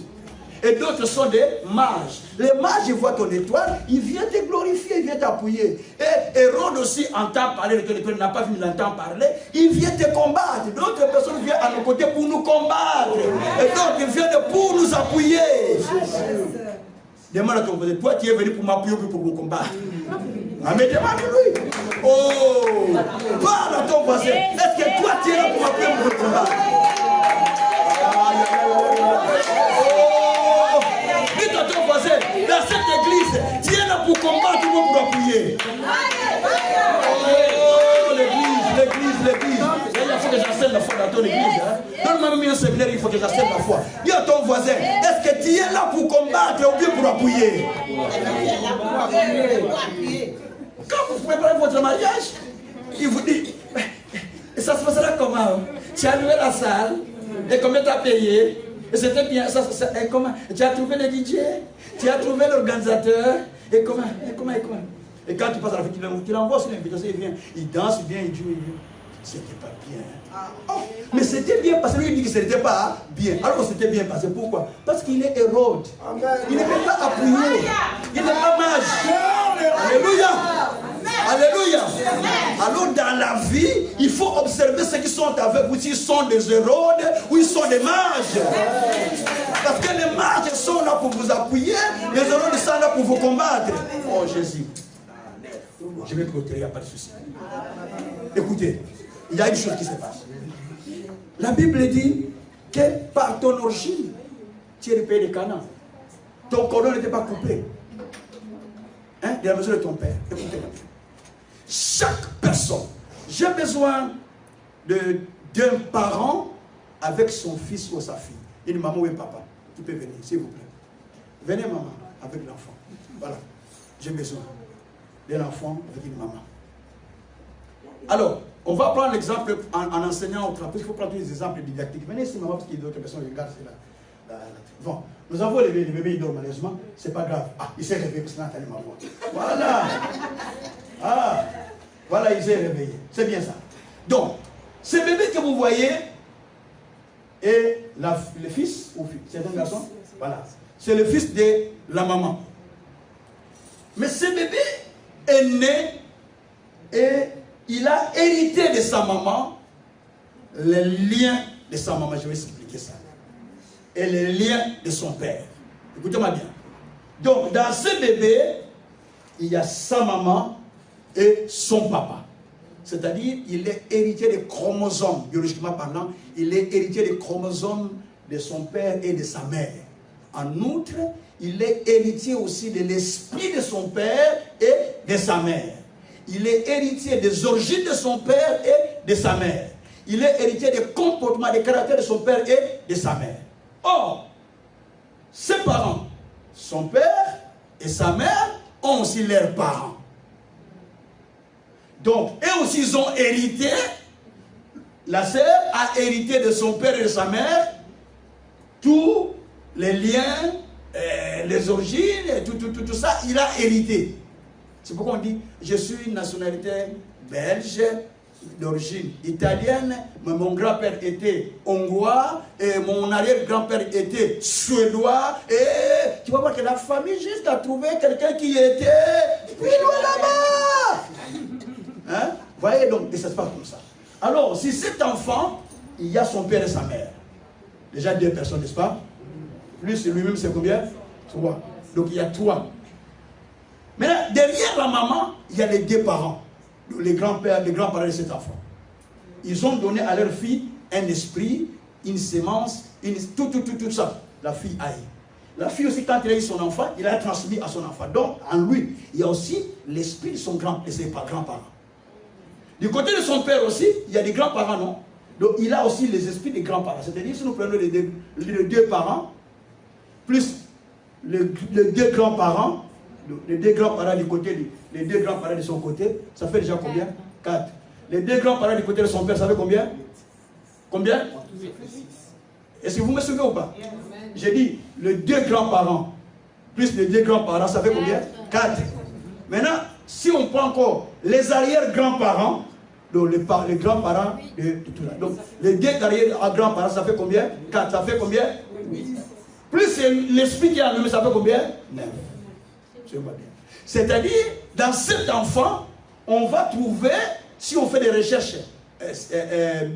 Et d'autres sont des mages. Les mages, ils voient ton étoile, ils viennent te glorifier, ils viennent t'appuyer. Et Hérode aussi entend parler de ton étoile, n'a pas fini d'entendre parler, il vient te combattre. D'autres personnes viennent à nos côtés pour nous combattre. Et d'autres viennent pour nous appuyer. Demande à ton voisin, toi tu es venu pour m'appuyer ou pour me combattre? Mais demande-lui. Oh, parle à ton voisin. Est-ce que toi tu es là pour m'appuyer ou pour me combattre? Dites à ton voisin, dans cette église, tu es là pour combattre ou pour appuyer? Oh, l'église. Il faut que j'enseigne la foi dans ton église. Donne-moi même un séminaire, il faut que j'enseigne la foi. Dis à ton voisin, est-ce que tu es là pour combattre ou bien pour appuyer? Quand vous préparez votre mariage, il vous dit, ça se passera comment? Tu as loué la salle, et combien tu as payé? Et c'était bien, et comment? Tu as trouvé le DJ, tu as trouvé l'organisateur, et comment? Et quand tu passes à la fête, tu l'envoies sur l'invitation, il vient, il danse bien, il joue, c'était pas bien. Oh, mais c'était bien parce que lui il dit que ce n'était pas bien. Alors c'était bien passé. Pourquoi? Parce qu'il est Hérode. Il ne peut pas appuyer. Il n'est pas mage. Alléluia. Alléluia. Alors dans la vie, il faut observer ceux qui sont avec vous. S'ils sont des Hérodes ou ils sont des mages. Parce que les mages sont là pour vous appuyer. Les Hérodes sont là pour vous combattre. Oh Jésus. Je vais clôturer, il n'y a pas de souci. Écoutez, il y a une chose qui se passe. La Bible dit que par ton origine, tu es le pays de Canaan. Ton cordon n'était pas coupé. Hein, de la maison de ton père. Écoutez-moi. Chaque personne, j'ai besoin d'un parent avec son fils ou sa fille. Une maman ou un papa. Tu peux venir, s'il vous plaît. Venez, maman, avec l'enfant. Voilà. J'ai besoin d'un enfant avec une maman. Alors, on va prendre l'exemple en enseignant au travail. Il faut prendre des exemples didactiques. Venez ici, maman, parce qu'il y a d'autres personnes qui regardent cela. Bon, nous avons levé le bébé, il dort malheureusement. C'est pas grave. Ah, il s'est réveillé parce qu'il a entendu ma voix. Voilà. Ah, voilà, il s'est réveillé. C'est bien ça. Donc, ce bébé que vous voyez est le fils ou fille. C'est un garçon? Voilà. C'est le fils de la maman. Mais ce bébé est né et il a hérité de sa maman les liens de sa maman. Je vais expliquer ça. Et les liens de son père. Écoutez-moi bien. Donc, dans ce bébé, il y a sa maman et son papa. C'est-à-dire, il est héritier des chromosomes, biologiquement parlant, il est héritier des chromosomes de son père et de sa mère. En outre, il est héritier aussi de l'esprit de son père et de sa mère. Il est héritier des origines de son père et de sa mère. Il est héritier des comportements, des caractères de son père et de sa mère. Or, ses parents, son père et sa mère, ont aussi leurs parents. Donc, eux aussi, ils ont hérité. La sœur a hérité de son père et de sa mère tous les liens, les origines, tout ça, il a hérité. C'est pourquoi on dit, je suis une nationalité belge, d'origine italienne, mais mon grand-père était hongrois, et mon arrière-grand-père était suédois, et tu vas voir que la famille juste a trouvé quelqu'un qui était loin là-bas. Hein? Vous voyez donc, et ça se passe comme ça. Alors, si cet enfant, il y a son père et sa mère, déjà 2 personnes, n'est-ce pas? Plus lui-même, c'est combien? 3. Donc il y a 3. Maintenant, derrière la maman, il y a les 2 parents, les grands-pères, les grands-parents de cet enfant. Ils ont donné à leur fille un esprit, une sémence, tout ça. La fille a eu. La fille aussi, quand elle a eu son enfant, il a transmis à son enfant. Donc, en lui, il y a aussi l'esprit de ses grands-parents. Du côté de son père aussi, il y a des grands-parents, non? Donc, il a aussi les esprits des grands-parents. C'est-à-dire, si nous prenons les 2 parents, plus les 2 grands-parents, les 2 grands-parents du côté, les 2 grands-parents de son côté, ça fait déjà combien? 4. Les 2 grands-parents du côté de son père, ça fait combien? Combien? Est-ce que vous me suivez ou pas? J'ai dit, les 2 grands-parents, plus les 2 grands-parents, ça fait combien? 4. Maintenant, si on prend encore les arrière-grands-parents, donc les grands-parents de tout là. Donc, les 2 arrière-grands-parents, ça fait combien? 4. Ça fait combien? 8. Plus l'esprit qui est en lui, ça fait combien? 9. C'est-à-dire, dans cet enfant, on va trouver, si on fait des recherches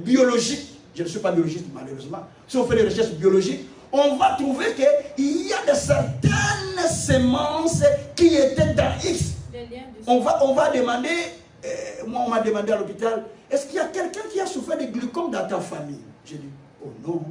biologiques, je ne suis pas biologiste malheureusement, si on fait des recherches biologiques, on va trouver qu'il y a de certaines semences qui étaient dans X. On va demander, moi on m'a demandé à l'hôpital, est-ce qu'il y a quelqu'un qui a souffert de glucome dans ta famille? J'ai dit, oh non,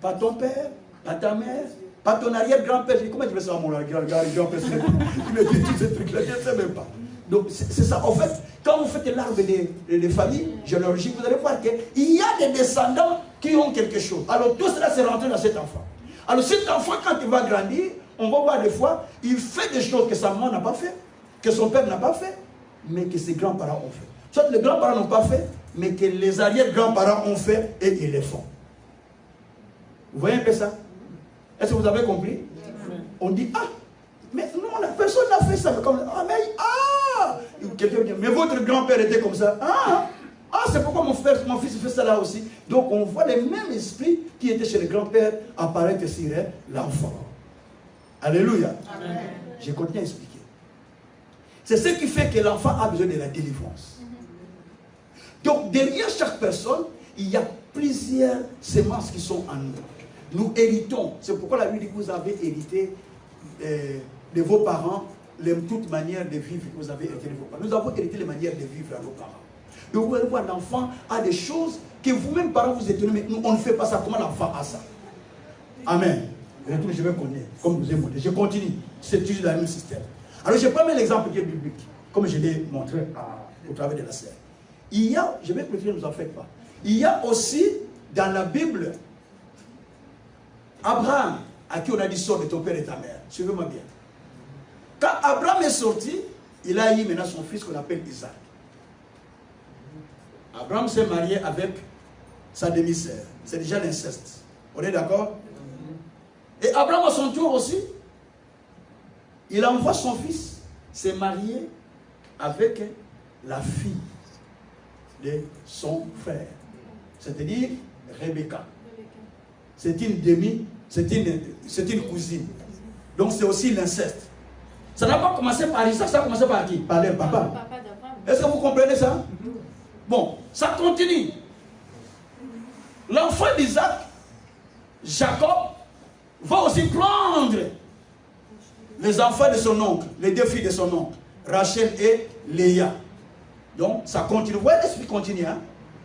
pas ton père, pas ta mère, pas ton arrière-grand-père. J'ai dit, comment tu fais ça à mon arrière-grand-père? Il me dit tous ces trucs-là, je ne sais même pas. Donc c'est ça. En fait, quand vous faites l'arbre des familles généalogiques, vous allez voir qu'il y a des descendants qui ont quelque chose. Alors tout cela, c'est rentré dans cet enfant. Alors cet enfant, quand il va grandir, on va voir des fois, il fait des choses que sa maman n'a pas fait, que son père n'a pas fait, mais que ses grands-parents ont fait. Soit les grands-parents n'ont pas fait, mais que les arrière-grands-parents ont fait et ils les font. Vous voyez un peu ça? Est-ce que vous avez compris? On dit, ah, mais non, la personne n'a fait ça. Comme, ah, mais, ah, quelqu'un dit, mais votre grand-père était comme ça. Ah, c'est pourquoi mon fils fait ça là aussi. Donc on voit les mêmes esprits qui étaient chez le grand-père apparaître sur l'enfant. Alléluia. Amen. Je continue à expliquer. C'est ce qui fait que l'enfant a besoin de la délivrance. Donc derrière chaque personne, il y a plusieurs semences qui sont en nous. Nous héritons. C'est pourquoi la Bible dit que vous avez hérité de vos parents toute manière de vivre que vous avez hérité de vos parents. Nous avons hérité les manières de vivre à nos parents. Donc vous allez voir, l'enfant a des choses que vous-même, parents, vous étonnez, mais nous, on ne fait pas ça. Comment l'enfant a ça? Amen. Je vais connaître, comme vous avez montré. Je continue. C'est toujours le même système. Alors, je prends l'exemple qui est biblique, comme je l'ai montré au travers de la sœur. Il y a, je vais préférer, ne vous en faites pas. Il y a aussi, dans la Bible, Abraham, à qui on a dit, sors de ton père et ta mère. Suivez-moi bien. Quand Abraham est sorti, il a eu maintenant son fils qu'on appelle Isaac. Abraham s'est marié avec sa demi-sœur. C'est déjà l'inceste. On est d'accord? Et Abraham, à son tour aussi, il envoie son fils se marier avec la fille de son frère. C'est-à-dire Rebecca. C'est une une cousine. Donc c'est aussi l'inceste. Ça n'a pas commencé par Isaac, ça a commencé par qui? Par leur papa. Est-ce que vous comprenez ça? Bon, ça continue. L'enfant d'Isaac, Jacob, va aussi prendre les enfants de son oncle, les 2 filles de son oncle, Rachel et Léa. Donc, ça continue. Vous voyez, l'esprit continue. Hein?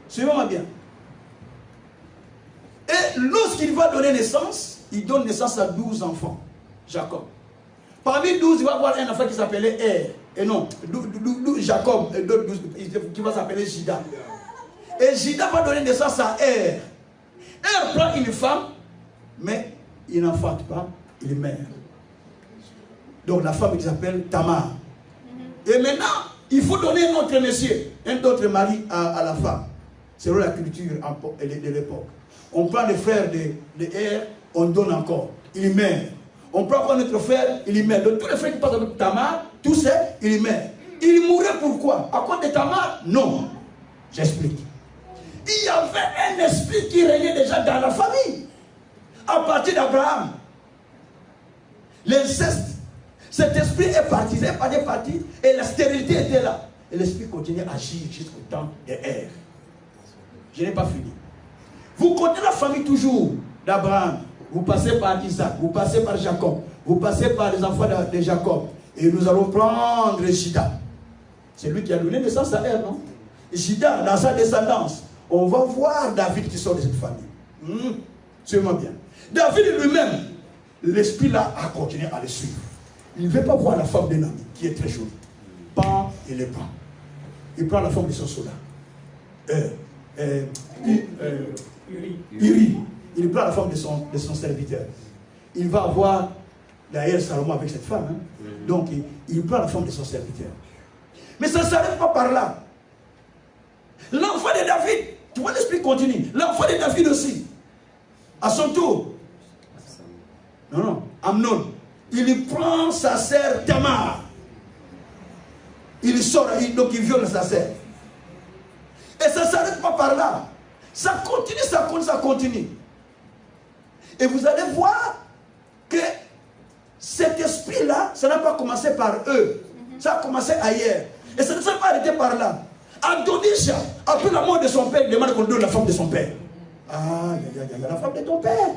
Suivez-moi bien. Et lorsqu'il va donner naissance, il donne naissance à 12 enfants, Jacob. Parmi 12, il va avoir un enfant qui s'appelait Er. Et non, Jacob, qui va s'appeler Jida. Et Jida va donner naissance à Er. Er prend une femme, mais il n'enfante pas, il meurt. Donc la femme qui s'appelle Tamar. Et maintenant, Il faut donner un autre monsieur, un autre mari à la femme. Selon la culture de l'époque. On prend le frère de Er, on donne encore. Il meurt. On prend encore notre frère, il meurt. Donc tous les frères qui passent avec Tamar, tous ces, il meurt. Il mourait pourquoi? À cause de Tamar? Non. J'explique. Il y avait un esprit qui régnait déjà dans la famille. À partir d'Abraham. L'inceste. Cet esprit est parti, et la stérilité était là. Et l'esprit continuait à agir jusqu'au temps de Er. Je n'ai pas fini. Vous continuez la famille toujours d'Abraham. Vous passez par Isaac, vous passez par Jacob, vous passez par les enfants de Jacob. Et nous allons prendre Juda. C'est lui qui a donné naissance à Er, non? Juda, dans sa descendance. On va voir David qui sort de cette famille. Suivez-moi bien. David lui-même, l'esprit là a continué à le suivre. Il ne veut pas voir la femme d'un ami qui est très jolie. Pan et les pans. Il prend la forme de son soldat. Uri. Il prend la forme de son serviteur. Il va avoir d'ailleurs Salomon avec cette femme. Donc il prend la forme de son serviteur. Mais ça ne s'arrête pas par là. L'enfant de David, tu vois l'esprit continue. L'enfant de David aussi, à son tour. Non, Amnon. Il prend sa sœur Tamar. Il sort, donc il viole sa sœur. Et ça ne s'arrête pas par là. Ça continue. Et vous allez voir que cet esprit-là, ça n'a pas commencé par eux. Ça a commencé ailleurs. Et ça ne s'est pas arrêté par là. Adonijah, après la mort de son père, il demande qu'on donne la femme de son père. Ah, il y a la femme de ton père.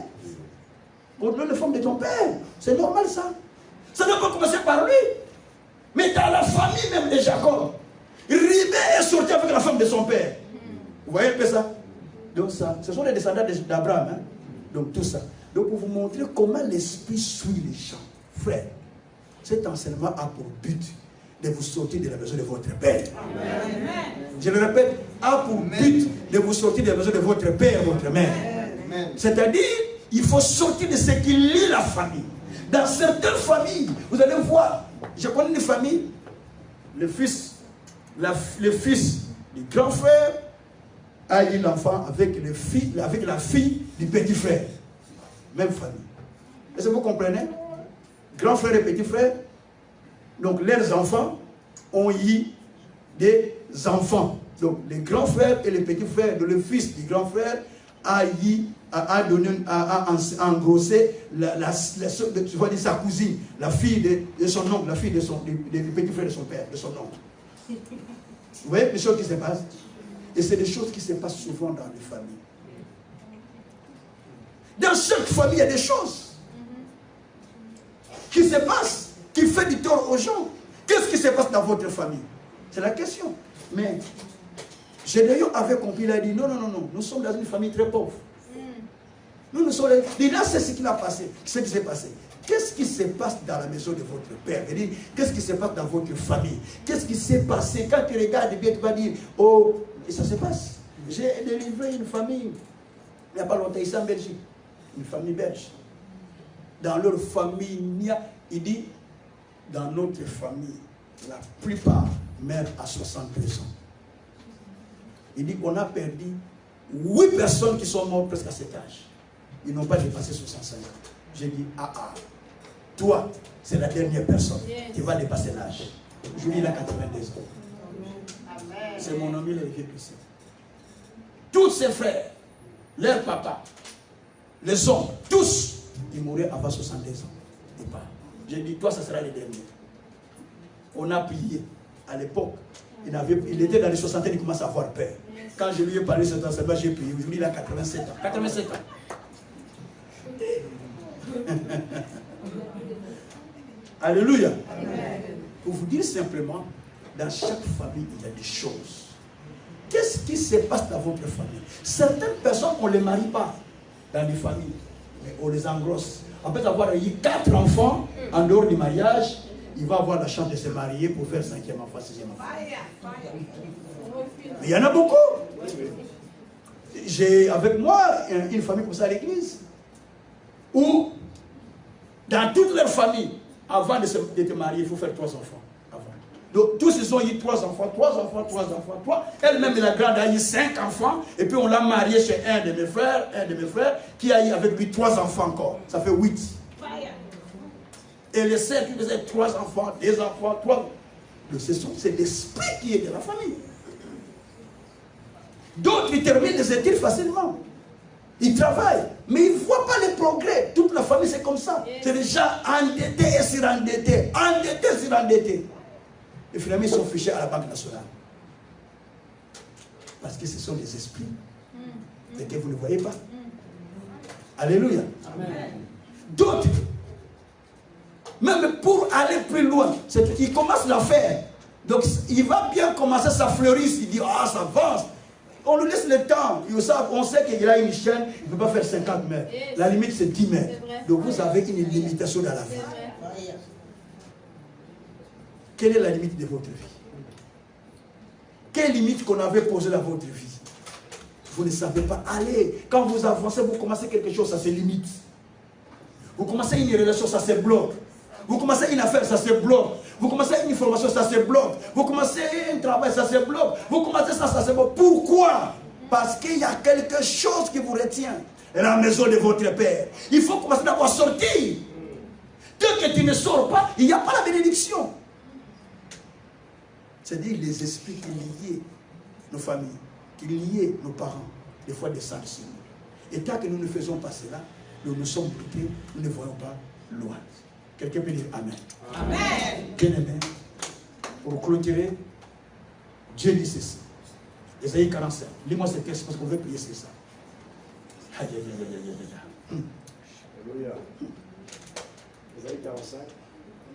On donne la femme de ton père. C'est normal ça. Ça n'a pas commencé par lui. Mais dans la famille même de Jacob, Ribé est sorti avec la femme de son père. Vous voyez un peu ça? Donc ça, ce sont les descendants d'Abraham. Hein? Donc tout ça. Donc pour vous montrer comment l'esprit suit les gens. Frère, cet enseignement a pour but de vous sortir de la maison de votre père. Amen. Je le répète, a pour but de vous sortir de la maison de votre père, votre mère. C'est-à-dire, il faut sortir de ce qui lie la famille. Dans certaines familles, vous allez voir, je connais une famille, le fils du grand frère a eu l'enfant avec la fille du petit frère. Même famille. Est-ce que vous comprenez? Grand frère et petit frère, donc leurs enfants ont eu des enfants. Donc les grands frères et les petits frères, le fils du grand frère a engrossé sa cousine, la fille de son oncle, la fille du petit frère de son père, de son oncle. Vous voyez les choses qui se passent? Et c'est des choses qui se passent souvent dans les familles. Dans chaque famille, il y a des choses qui se passent, qui font du tort aux gens. Qu'est-ce qui se passe dans votre famille? C'est la question. Mais Gédéon avait compris, il a dit non, nous sommes dans une famille très pauvre. Nous sommes là, c'est ce qui a passé, ce qui s'est passé. Qu'est-ce qui se passe dans la maison de votre père? Qu'est-ce qui se passe dans votre famille? Qu'est-ce qui s'est passé? Quand tu regardes bien, tu vas dire, oh, et ça se passe. J'ai délivré une famille, il n'y a pas longtemps, ici en Belgique, une famille belge. Dans leur famille, il dit, dans notre famille, la plupart meurent à 62 ans. Il dit qu'on a perdu 8 personnes qui sont mortes presque à cet âge. Ils n'ont pas dépassé 65 ans. J'ai dit, toi, c'est la dernière personne qui va dépasser l'âge. Julie, il a 82 ans. C'est mon ami, le vieux Christ. Tous ses frères, leurs papas, les hommes, tous, ils mouraient avant 62 ans. J'ai dit, toi, ça sera le dernier. On a prié. À l'époque, il était dans les 60 ans, il commence à avoir peur. Quand je lui ai parlé de cet enseignement, j'ai prié. Aujourd'hui, il a 87 ans. 87 ans. Alléluia. Pour vous dire simplement, dans chaque famille, il y a des choses. Qu'est-ce qui se passe dans votre famille? Certaines personnes, on ne les marie pas dans les familles, mais on les engrosse. Après avoir eu 4 enfants en dehors du mariage, il va avoir la chance de se marier pour faire 5e enfant, 6e enfant. Il y en a beaucoup. J'ai avec moi une famille comme ça à l'église, où dans toute leur famille, avant de te marier, il faut faire 3 enfants. Avant. Donc, tous ils ont eu 3 enfants. Elle-même, la grande, a eu 5 enfants. Et puis, on l'a mariée chez un de mes frères, qui a eu avec lui 3 enfants encore. Ça fait 8. Et les sœurs qui faisaient 3 enfants, 2 enfants, 3. C'est l'esprit qui est de la famille. D'autres, ils terminent les études facilement. Ils travaillent, mais ils ne voient pas les progrès. Toute la famille, c'est comme ça. C'est des gens endettés et surendettés. Endettés, surendettés. Et finalement, ils sont fichés à la Banque nationale. Parce que ce sont des esprits. Et que vous ne voyez pas. Alléluia. Amen. D'autres, même pour aller plus loin, ils commencent l'affaire. Donc, il va bien commencer, ça fleurit. Il dit, ah, ça avance. On lui laisse le temps. On sait qu'il a une chaîne, il ne peut pas faire 50 mètres. La limite, c'est 10 mètres. Donc, vous avez une limitation dans la vie. Quelle est la limite de votre vie? Quelle limite qu'on avait posée dans votre vie? Vous ne savez pas. Allez, quand vous avancez, vous commencez quelque chose, ça se limite. Vous commencez une relation, ça se bloque. Vous commencez une affaire, ça se bloque. Vous commencez une formation, ça se bloque. Vous commencez un travail, ça se bloque. Vous commencez ça se bloque. Pourquoi? Parce qu'il y a quelque chose qui vous retient. La maison de votre père. Il faut commencer d'abord à sortir. Tant que tu ne sors pas, il n'y a pas la bénédiction. C'est-à-dire les esprits qui liaient nos familles, qui liaient nos parents, des fois descendent sur nous. Et tant que nous ne faisons pas cela, nous sommes bloqués, nous ne voyons pas loin. Quelqu'un peut dire Amen. Amen. Bien aimé, pour clôturer, Dieu dit ceci. Ésaïe 45. Lis-moi ce texte parce qu'on veut prier sur ça. Aïe, aïe, aïe, aïe, aïe, aïe. Alléluia. Ésaïe 45.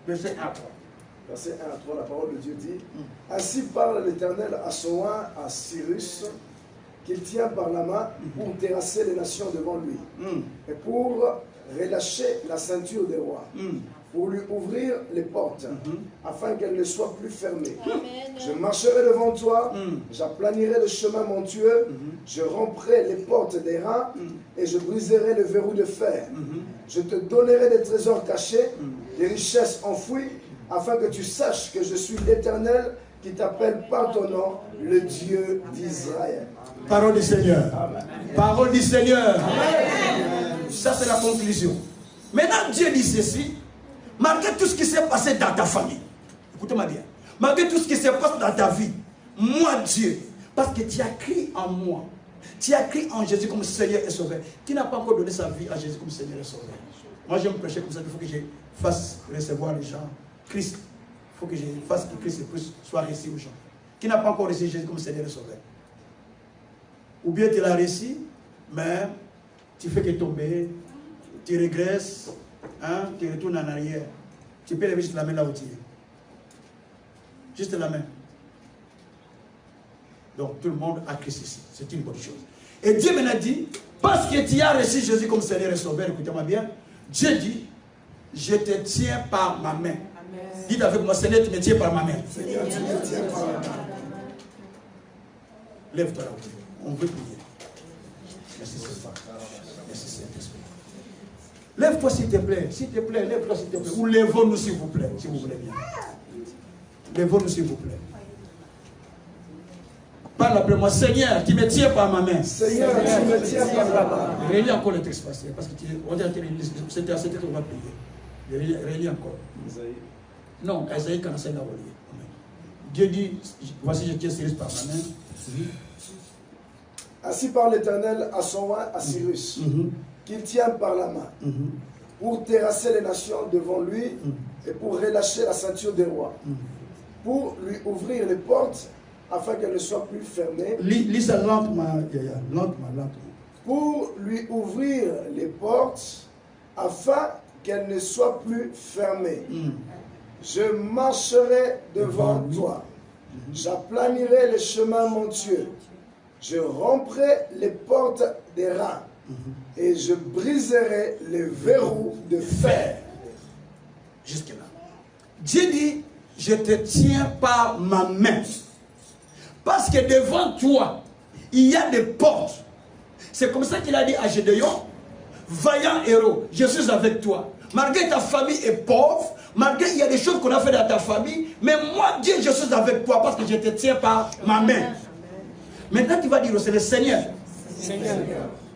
Verset 1 à 3. Verset 1 à 3, la parole de Dieu dit: Ainsi parle l'Éternel à son oint, à Cyrus, qu'il tient par la main pour terrasser les nations devant lui, et pour relâcher la ceinture des rois, pour lui ouvrir les portes, afin qu'elles ne soient plus fermées. Je marcherai devant toi, j'aplanirai le chemin montueux, je romprai les portes des reins, et je briserai le verrou de fer. Je te donnerai des trésors cachés, des richesses enfouies, afin que tu saches que je suis l'Éternel qui t'appelle par ton nom, le Dieu d'Israël. Parole du Seigneur. Amen. Parole du Seigneur. Amen. Ça, c'est la conclusion. Maintenant, Dieu dit ceci. Malgré tout ce qui s'est passé dans ta famille, écoutez-moi bien, malgré tout ce qui s'est passé dans ta vie, moi, Dieu, parce que tu as crié en moi, tu as crié en Jésus comme Seigneur et Sauveur, tu n'as pas encore donné sa vie à Jésus comme Seigneur et Sauveur. Moi, j'aime prêcher comme ça, il faut que je fasse recevoir les gens. Christ, il faut que je fasse que Christ soit reçu aux gens. Qui n'a pas encore reçu Jésus comme Seigneur et Sauveur? Ou bien tu l'as reçu, mais tu fais que tomber, tu régresses, hein, tu retournes en arrière. Tu peux lever juste la main là où tu es. Juste la main. Donc tout le monde a Christ ici. C'est une bonne chose. Et Dieu m'a dit, parce que tu as reçu Jésus comme Seigneur et Sauveur, écoutez-moi bien, Dieu dit, je te tiens par ma main. Dites avec moi, Seigneur, tu me tiens par ma main. Seigneur, tu me tiens par ma main. Lève-toi là. On veut prier. Merci Seigneur. Merci Saint-Esprit. Lève-toi s'il te plaît. S'il te plaît, lève-toi s'il te plaît. Ou lèvons-nous s'il vous plaît. Si vous voulez bien. Lèvons-nous s'il vous plaît. Parle après moi. Seigneur, tu me tiens par ma main. Seigneur, tu me tiens par ma main. Relis encore le texte passé. Parce que c'était à cette heure qu'on va prier. Relis encore. Non, Esaïe 45 là. Dieu dit, voici je tiens Cyrus par ma main. Ainsi parle l'Éternel à son oint, à Cyrus, qu'il tient par la main, pour terrasser les nations devant lui, et pour relâcher la ceinture des rois, pour lui ouvrir les portes, afin qu'elles ne soient plus fermées. Lis ça lentement, lentement. Pour lui ouvrir les portes, afin qu'elles ne soient plus fermées. Je marcherai devant toi. J'aplanirai les chemins montueux. Je romprai les portes des reins. Et je briserai les verrous de fer. Jusque là. Dieu dit, je te tiens par ma main. Parce que devant toi, il y a des portes. C'est comme ça qu'il a dit à Gédéon, vaillant héros, je suis avec toi. malgré ta famille est pauvre, malgré il y a des choses qu'on a fait dans ta famille, mais moi, Dieu, je suis avec toi parce que je te tiens par ma main. Maintenant, tu vas dire au Seigneur, Seigneur, Seigneur.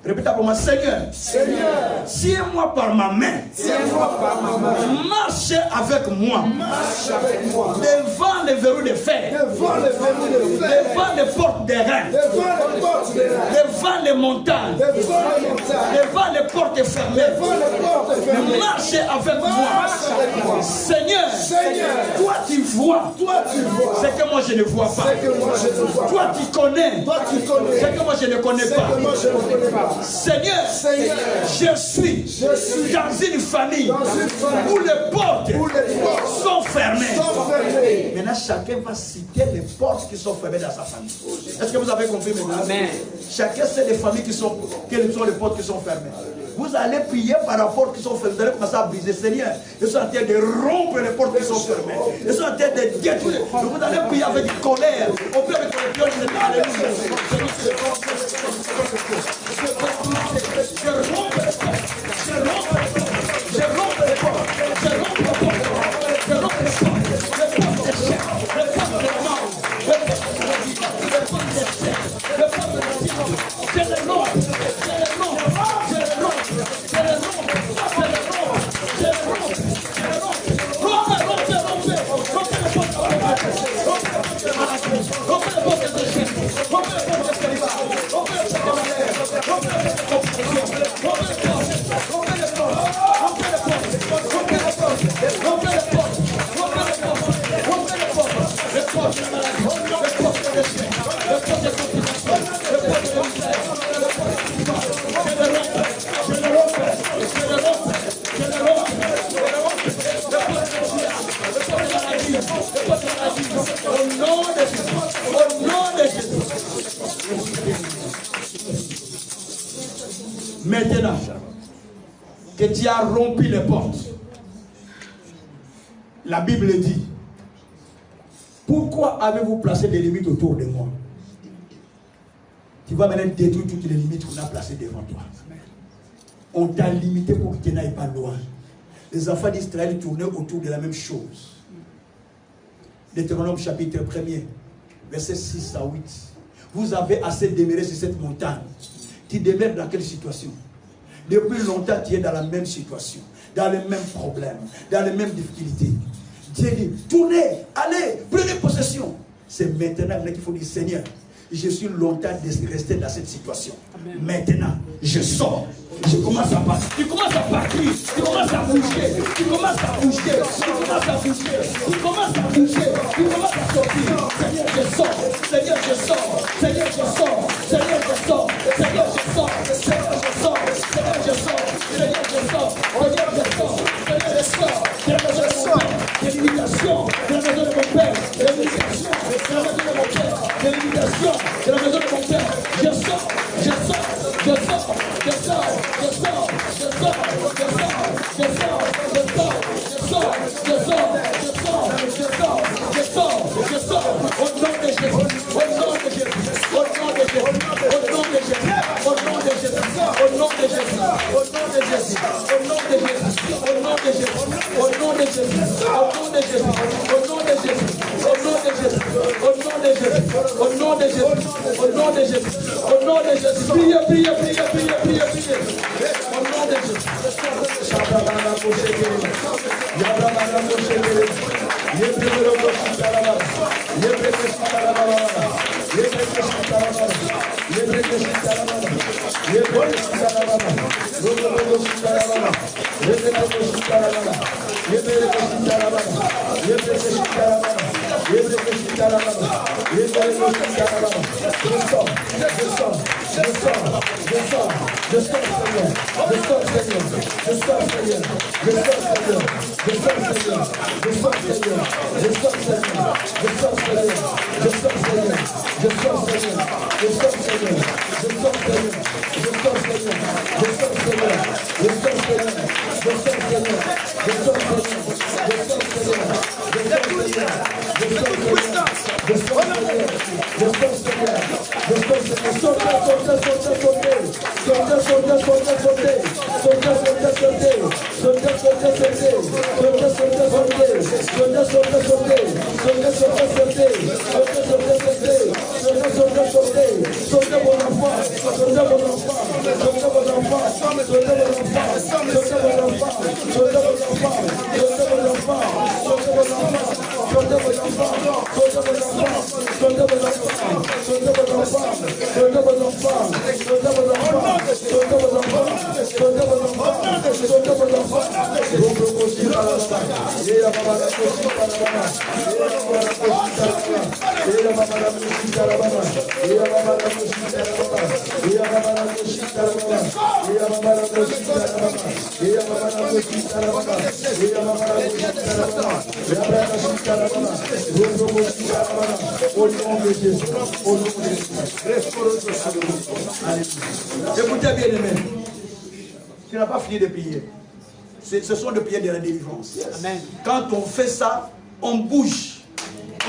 Répétez pour moi, Seigneur, Seigneur, tiens-moi par ma main. Tiens-moi par ma main. Marche avec moi. Marche avec moi. Devant les verrous de fer. Devant les verrous de fer. Devant les portes des reins. Devant les portes des reins. Devant les montagnes. Devant les montagnes. Devant les portes fermées. Devant les portes fermées. Marche avec moi. Marche avec moi. Seigneur, Seigneur, toi tu vois. toi tu vois. C'est que moi je ne vois pas. C'est que moi je ne vois Toi pas. tu connais. Toi tu connais. C'est que moi je ne connais C'est pas. que moi je ne connais pas. Seigneur, Seigneur, je suis dans une famille où les portes sont fermées. Maintenant, chacun va citer les portes qui sont fermées dans sa famille. Est-ce que vous avez compris maintenant? Amen. Chacun sait les familles quelles sont les portes qui sont fermées. Vous allez prier par la porte qui sont fermées. Vous allez commencer à briser. Seigneur, je suis en train de rompre les portes qui sont fermées. Je suis en train de détruire. Donc vous allez prier avec colère. On prie avec colère. Alléluia. Je romps les portes. Je romps les portes. Je romps les portes. Je romps les portes. Je romps les portes. Les portes des chefs. Les portes des morts. Les portes de la vie. Les portes des chefs. Les portes de la vie. Je les romps. Je les romps. Je les romps. Je les romps. Je les romps. Je les romps. Je les romps. Rompez, rompez, rompez. Rompez les portes de la vie. Rompez les portes des chefs. Rompez les portes des célibats. Rompez les portes de la terre. Rompez les portes de la Maintenant que tu as rompu les portes, la Bible dit, pourquoi avez-vous placé des limites autour de moi? Tu vas maintenant détruire toutes les limites qu'on a placées devant toi. On t'a limité pour que tu n'ailles pas loin. Les enfants d'Israël tournaient autour de la même chose. Deutéronome chapitre 1er, versets 6 à 8. Vous avez assez demeuré sur cette montagne. Tu demeures dans quelle situation? Depuis longtemps, tu es dans la même situation, dans les mêmes problèmes, dans les mêmes difficultés. Dieu dit, tournez, allez, prenez possession. C'est maintenant qu'il faut dire, Seigneur, je suis longtemps resté dans cette situation. Amen. Maintenant, je sors. Je commence à partir. Tu commences à partir. Tu commences à bouger. Tu commences à bouger. Tu commences à bouger. Tu commences à bouger. Tu commences à sortir. Seigneur, je sors. Seigneur, je sors. Seigneur, je sors. Seigneur, je sors. Seigneur, je sors. Seigneur, je sors. Seigneur, je sors. Seigneur, je sors. Seigneur, je sors. Seigneur, je sors. De la maison de mon père. De l'imitation. De la maison de mon père. De l'imitation. De la maison de mon père. De l'imitation. De la maison de mon père. Je sors. Je sors. Je sors. Je sors. Je sors, je sors, je sors, je sors, je sors, je sors, je sors, je sors, je sors, je sors, au nom de Jésus, au nom de Jésus, au nom de Jésus, au nom de Jésus, au nom de Jésus, au nom de Jésus, au nom de Jésus, au nom de Jésus, au nom de Jésus, au nom de Jésus, au nom de Jésus, au nom de Jésus, au nom de Jésus, au nom de Jésus, au nom de Jésus, au nom de Jésus, au nom de Jésus, priez, priez, priez, priez, priez, priez. Au nom de Jésus. Écoutez bien, aimé. Tu n'as pas fini de prier. Ce sont des prières de la délivrance. Amen. Quand on fait ça, on bouge.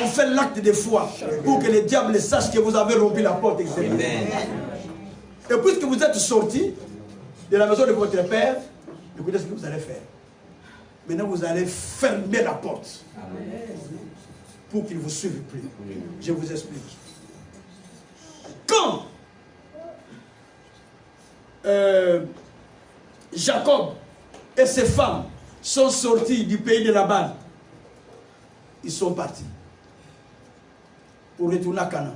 On fait l'acte de foi pour que le diable sache que vous avez rompu la porte extérieure. Et puisque vous êtes sortis de la maison de votre père, écoutez ce que vous allez faire. Maintenant, vous allez fermer la porte pour qu'il ne vous suive plus. Je vous explique. Quand Jacob et ses femmes sont sortis du pays de Laban, ils sont partis pour retourner à Canaan.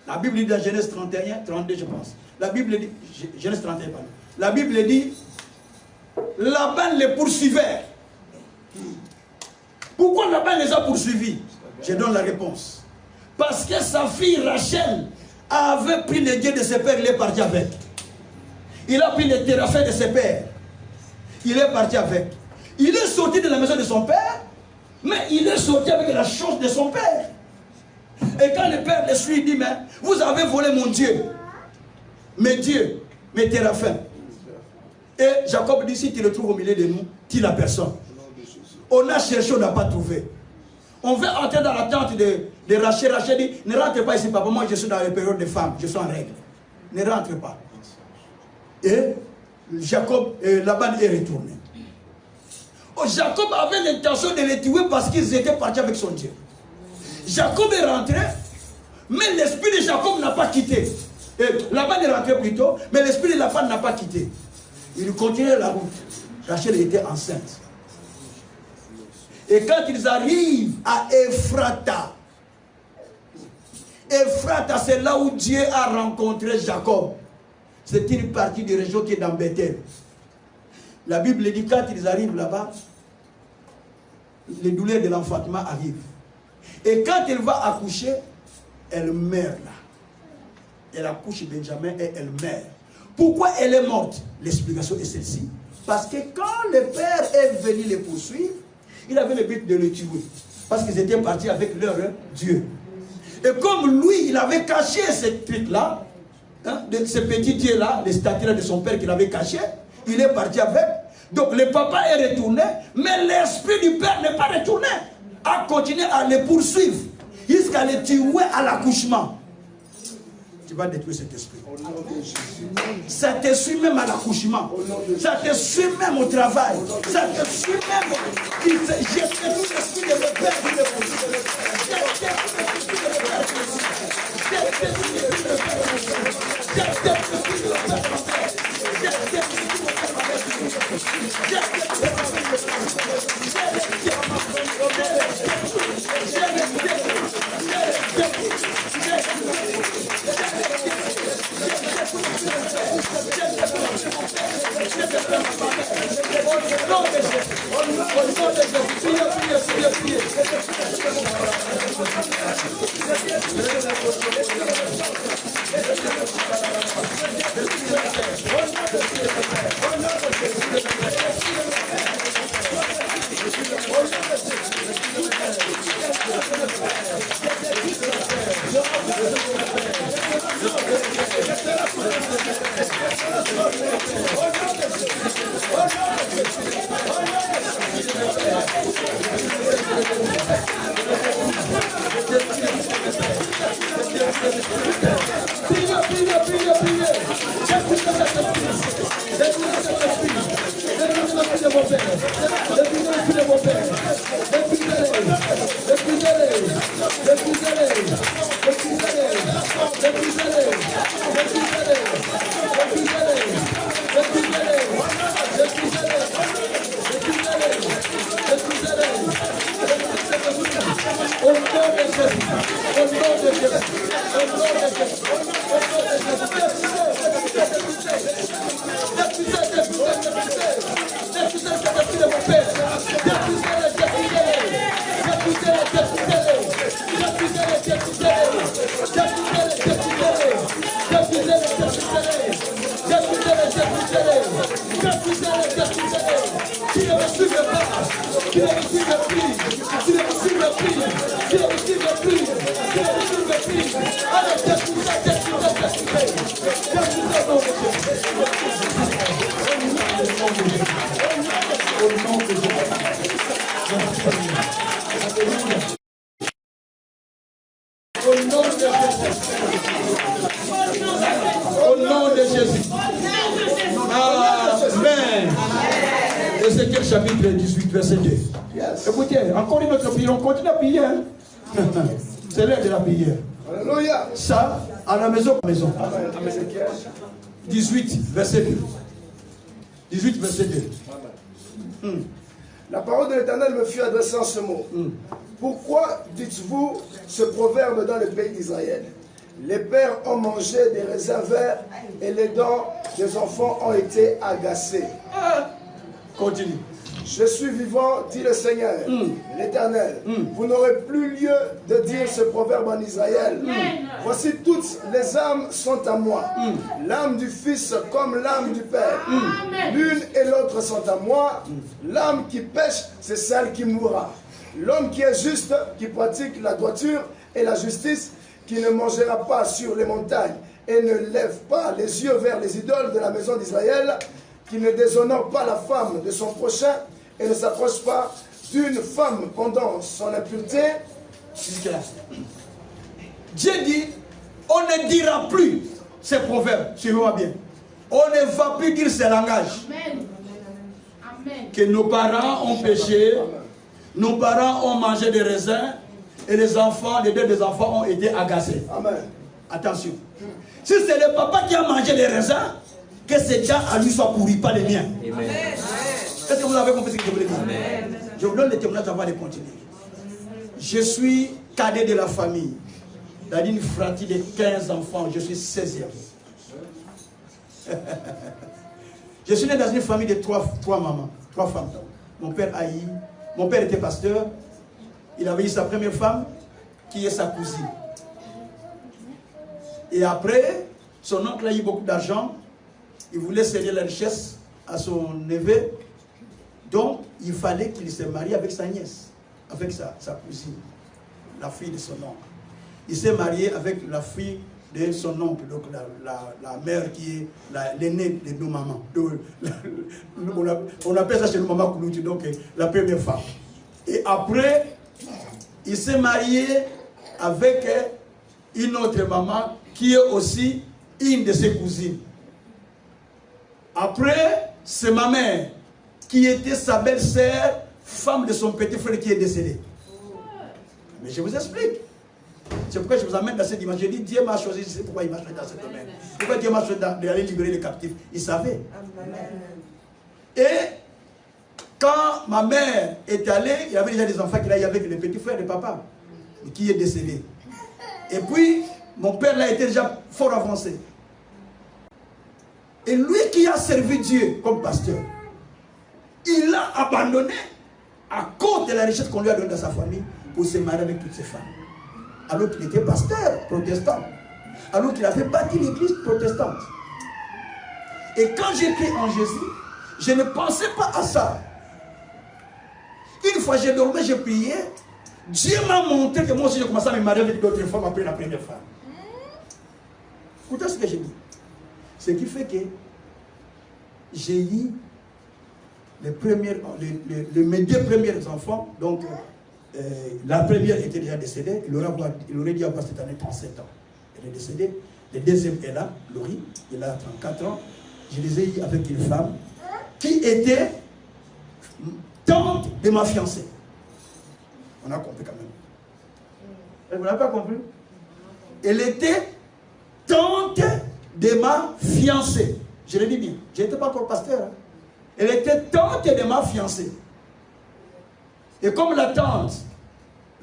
La Bible dit dans Genèse 31, 32 je pense. La Bible dit, Genèse 31 pardon. La Bible dit, Laban les poursuivait. Pourquoi Laban les a poursuivis? Je donne la réponse. Parce que sa fille Rachel avait pris les dieux de ses pères, il est parti avec. Il a pris les téraphins de ses pères. Il est parti avec. Il est sorti de la maison de son père, mais il est sorti avec la chose de son père. Et quand le père le suit, il dit, mais vous avez volé mon Dieu. Mes dieux, mes téraphins. Et Jacob dit, si tu le trouves au milieu de nous, tue la personne. On a cherché, on n'a pas trouvé. On veut entrer dans la tente de Rachel. Rachel dit, ne rentre pas ici, papa, moi je suis dans la période des femmes, je suis en règle. Ne rentre pas. Et Jacob, Laban est retourné. Oh, Jacob avait l'intention de les tuer parce qu'ils étaient partis avec son Dieu. Jacob est rentré, mais l'esprit de Jacob n'a pas quitté. Laban est rentré plus tôt, mais l'esprit de Laban n'a pas quitté. Il continuait la route. Rachel était enceinte. Et quand ils arrivent à Ephrata, Ephrata, c'est là où Dieu a rencontré Jacob. C'est une partie de région qui est dans Bethel. La Bible dit quand ils arrivent là-bas, les douleurs de l'enfantement arrivent. Et quand elle va accoucher, elle meurt là. Elle accouche Benjamin et elle meurt. Pourquoi elle est morte? L'explication est celle-ci. Parce que quand le père est venu les poursuivre, il avait le but de le tuer. Parce qu'ils étaient partis avec leur Dieu. Et comme lui, il avait caché ces trucs-là, hein, de ce petit Dieu-là, les statues de son père qu'il avait caché, il est parti avec. Donc le papa est retourné, mais l'esprit du père n'est pas retourné. A continué à les poursuivre jusqu'à les tuer à l'accouchement. Tu vas détruire cet esprit. Ça te suit même à l'accouchement. Ça te suit même au travail. Ça te suit même. Il fait jeter tout l'esprit de le père qui le poursuit. Qui ne reçu le pas, qui ne reçu le prix, qui ne reçu le prix, qui ne reçu le prix, qui ne reçu le prix. Allez, découvert, découvert, découvert. Découvert, non, monsieur. Au nom de Jésus. Au nom de Jésus. Au nom de Jésus. Amen. Ézéchiel chapitre 18, verset 2. Yes. Écoutez, encore une autre prière, on continue à prier. Hein? C'est l'heure de la prière. Alléluia. Ça, à la maison, Amen. 18, verset 2. 18, verset 2. La parole de l'Éternel me fut adressée en ce mot. Pourquoi dites-vous ce proverbe dans le pays d'Israël? Les pères ont mangé des raisins verts et les dents des enfants ont été agacées. Continue. Je suis vivant, dit le Seigneur, l'Éternel. Vous n'aurez plus lieu de dire ce proverbe en Israël. Voici, toutes les âmes sont à moi. L'âme du Fils comme l'âme du Père. L'une et l'autre sont à moi. L'âme qui pêche, c'est celle qui mourra. L'homme qui est juste, qui pratique la droiture et la justice, qui ne mangera pas sur les montagnes et ne lève pas les yeux vers les idoles de la maison d'Israël, qui ne déshonore pas la femme de son prochain et ne s'approche pas d'une femme pendant son impureté. Dieu dit, on ne dira plus ces proverbes, suivez-moi bien. On ne va plus dire ces langages. Amen. Amen. Que nos parents ont péché, nos parents ont mangé des raisins, et les enfants, les deux des enfants ont été agacés. Amen. Attention. Si c'est le papa qui a mangé les raisins, que ces gens à lui soient pourris, pas les miens. Est-ce que vous avez compris ce que je voulais dire? Amen. Je vous donne les témoignages avant de continuer. Je suis cadet de la famille. Dans une fratrie de 15 enfants, je suis 16e. Je suis né dans une famille de trois mamans, 3 femmes. Mon père haï. Mon père était pasteur. Il avait eu sa première femme, qui est sa cousine. Et après, son oncle a eu beaucoup d'argent. Il voulait céder la richesse à son neveu. Donc, il fallait qu'il se marie avec sa nièce, avec sa cousine, la fille de son oncle. Il s'est marié avec la fille de son oncle, donc la mère qui est l'aînée de nos mamans. On appelle ça chez nous maman Koulouti, donc la première femme. Et après, il s'est marié avec une autre maman qui est aussi une de ses cousines. Après, c'est ma mère qui était sa belle-sœur, femme de son petit frère qui est décédé. Mais je vous explique. C'est pourquoi je vous amène dans cette dimension. Je dis, Dieu m'a choisi, je sais pourquoi il m'a choisi dans ce domaine. Pourquoi Dieu m'a choisi d'aller libérer les captifs? Il savait. Et quand ma mère est allée, il y avait déjà des enfants qui allaient avec le petit frère de papa, qui est décédé. Et puis, mon père là était déjà fort avancé. Et lui qui a servi Dieu comme pasteur, il a abandonné à cause de la richesse qu'on lui a donnée dans sa famille pour se marier avec toutes ses femmes. Alors qu'il était pasteur protestant. Alors qu'il avait bâti l'église protestante. Et quand j'ai cru en Jésus, je ne pensais pas à ça. Une fois j'ai dormi, j'ai prié. Dieu m'a montré que moi aussi j'ai commencé à me marier avec d'autres femmes après la première femme. Écoutez ce que j'ai dit. Ce qui fait que j'ai eu mes 2 premiers enfants. Donc la première était déjà décédée. Il aurait dû avoir cette année 37 ans. Elle est décédée. Le deuxième est là, Laurie. Il a 34 ans. Je les ai eu avec une femme qui était tante de ma fiancée. On a compris quand même. Vous n'avez pas compris? Elle était tante de ma fiancée. Je le dis bien. Je n'étais pas encore pasteur. Hein. Elle était tante de ma fiancée. Et comme la tante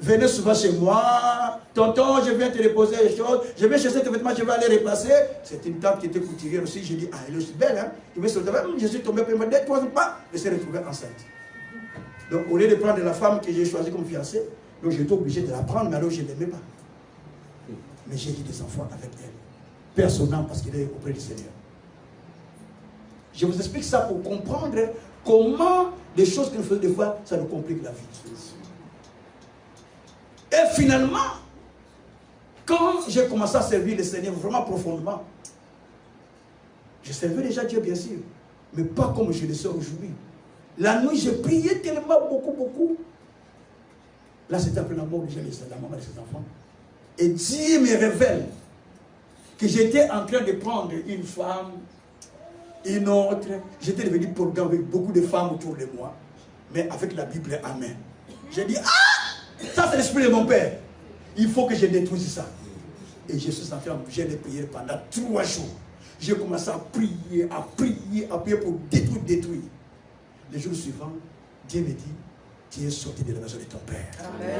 venait souvent chez moi, tonton, je viens te reposer les choses, je viens chercher tes vêtements, je vais aller replacer. C'est une tante qui était couturière aussi. J'ai dit, ah, elle est aussi belle. Hein. Je suis tombé, dès 3 pas, je suis retrouvé enceinte. Donc, au lieu de prendre la femme que j'ai choisie comme fiancée, donc j'étais obligé de la prendre, mais alors je ne l'aimais pas. Mais j'ai eu des enfants avec elle. Personnellement, parce qu'elle est auprès du Seigneur. Je vous explique ça pour comprendre comment les choses que nous faisons des fois, ça nous complique la vie. Et finalement, quand j'ai commencé à servir le Seigneur vraiment profondément, je servais déjà Dieu bien sûr, mais pas comme je le sers aujourd'hui. La nuit, j'ai prié tellement beaucoup. Là, c'était après la mort déjà de la maman de ses enfants. Et Dieu me révèle que j'étais en train de prendre une femme, une autre. J'étais devenu polygame avec beaucoup de femmes autour de moi, mais avec la Bible à main. J'ai dit, ah, ça c'est l'esprit de mon père. Il faut que je détruise ça. Et je suis entré en prière de prière pendant 3 jours. J'ai commencé à prier pour détruire. Le jour suivant, Dieu me dit, tu es sorti de la maison de ton père. Amen.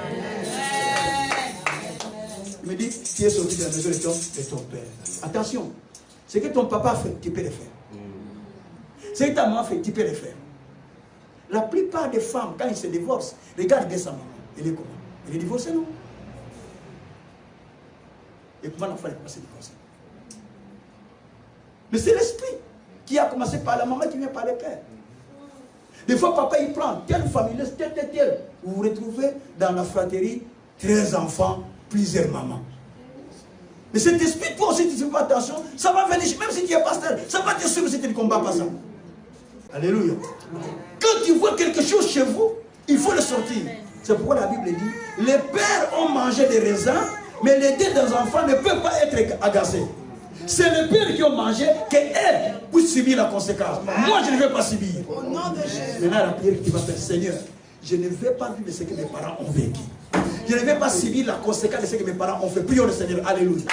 Il me dit, tu es sorti de la maison de ton père. Attention, ce que ton papa a fait, tu peux le faire. Ce que ta maman a fait, tu peux le faire. La plupart des femmes, quand ils se divorcent, regardent sa maman. Elle est comment? Elle est divorcée, non? Et comment l'enfant est commencé à divorcer? Mais c'est l'esprit qui a commencé par la maman qui vient par le père. Des fois, papa, il prend telle famille, tel. Vous vous retrouvez dans la fratrie, 13 enfants, plusieurs mamans. Mais cet esprit, toi aussi, tu ne fais pas attention, ça va venir, même si tu es pasteur, ça va te suivre si tu ne combats pas ça. Alléluia. Quand tu vois quelque chose chez vous, il faut le sortir. C'est pourquoi la Bible dit, les pères ont mangé des raisins, mais les deux des enfants ne peuvent pas être agacés. C'est les pères qui ont mangé qu'elles puissent subir la conséquence. Moi, je ne vais pas subir. Au nom de Jésus. Maintenant, la prière qui va faire, Seigneur, je ne vais pas vivre ce que mes parents ont vécu. Je ne vais pas subir la conséquence de ce que mes parents ont fait. Prions le Seigneur. Alléluia.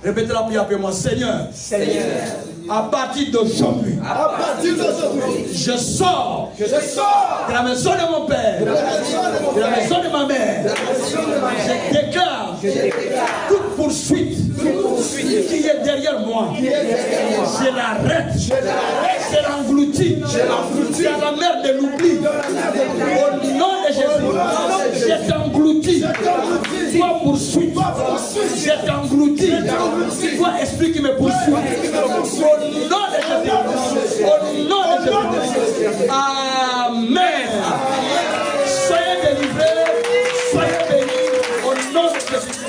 Répétez la prière après moi. Seigneur, à partir d'aujourd'hui, je sors de la maison de mon père, de la maison de ma mère. Je déclare toute poursuite qui est derrière moi. Je l'arrête. Je l'engloutis dans la mer de l'oubli. Au nom de Jésus, je t'engloutis. Toi poursuite, je t'engloutis. Toi esprit qui me poursuit. Au nom de Jésus. Au nom de Jésus. Amen. Soyez délivrés. Soyez bénis. Au nom de Jésus.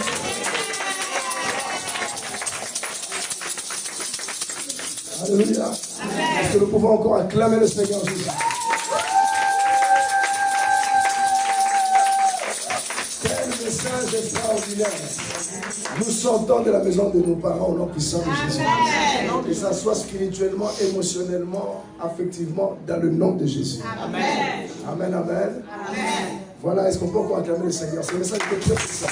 Alléluia. Est-ce que nous pouvons encore acclamer le Seigneur Jésus? Quel message extraordinaire. Nous sortons de la maison de nos parents au nom puissant de Jésus. Que ça soit spirituellement, émotionnellement, affectivement, dans le nom de Jésus. Amen. Amen, amen. Voilà, est-ce qu'on peut encore acclamer le Seigneur? C'est un message de très puissant.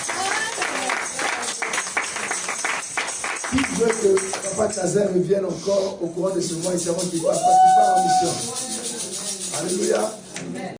Qui veut que Papa Kazer revienne encore au courant de ce mois ici avant qu'il passe, parce qu'il part en mission? Alléluia.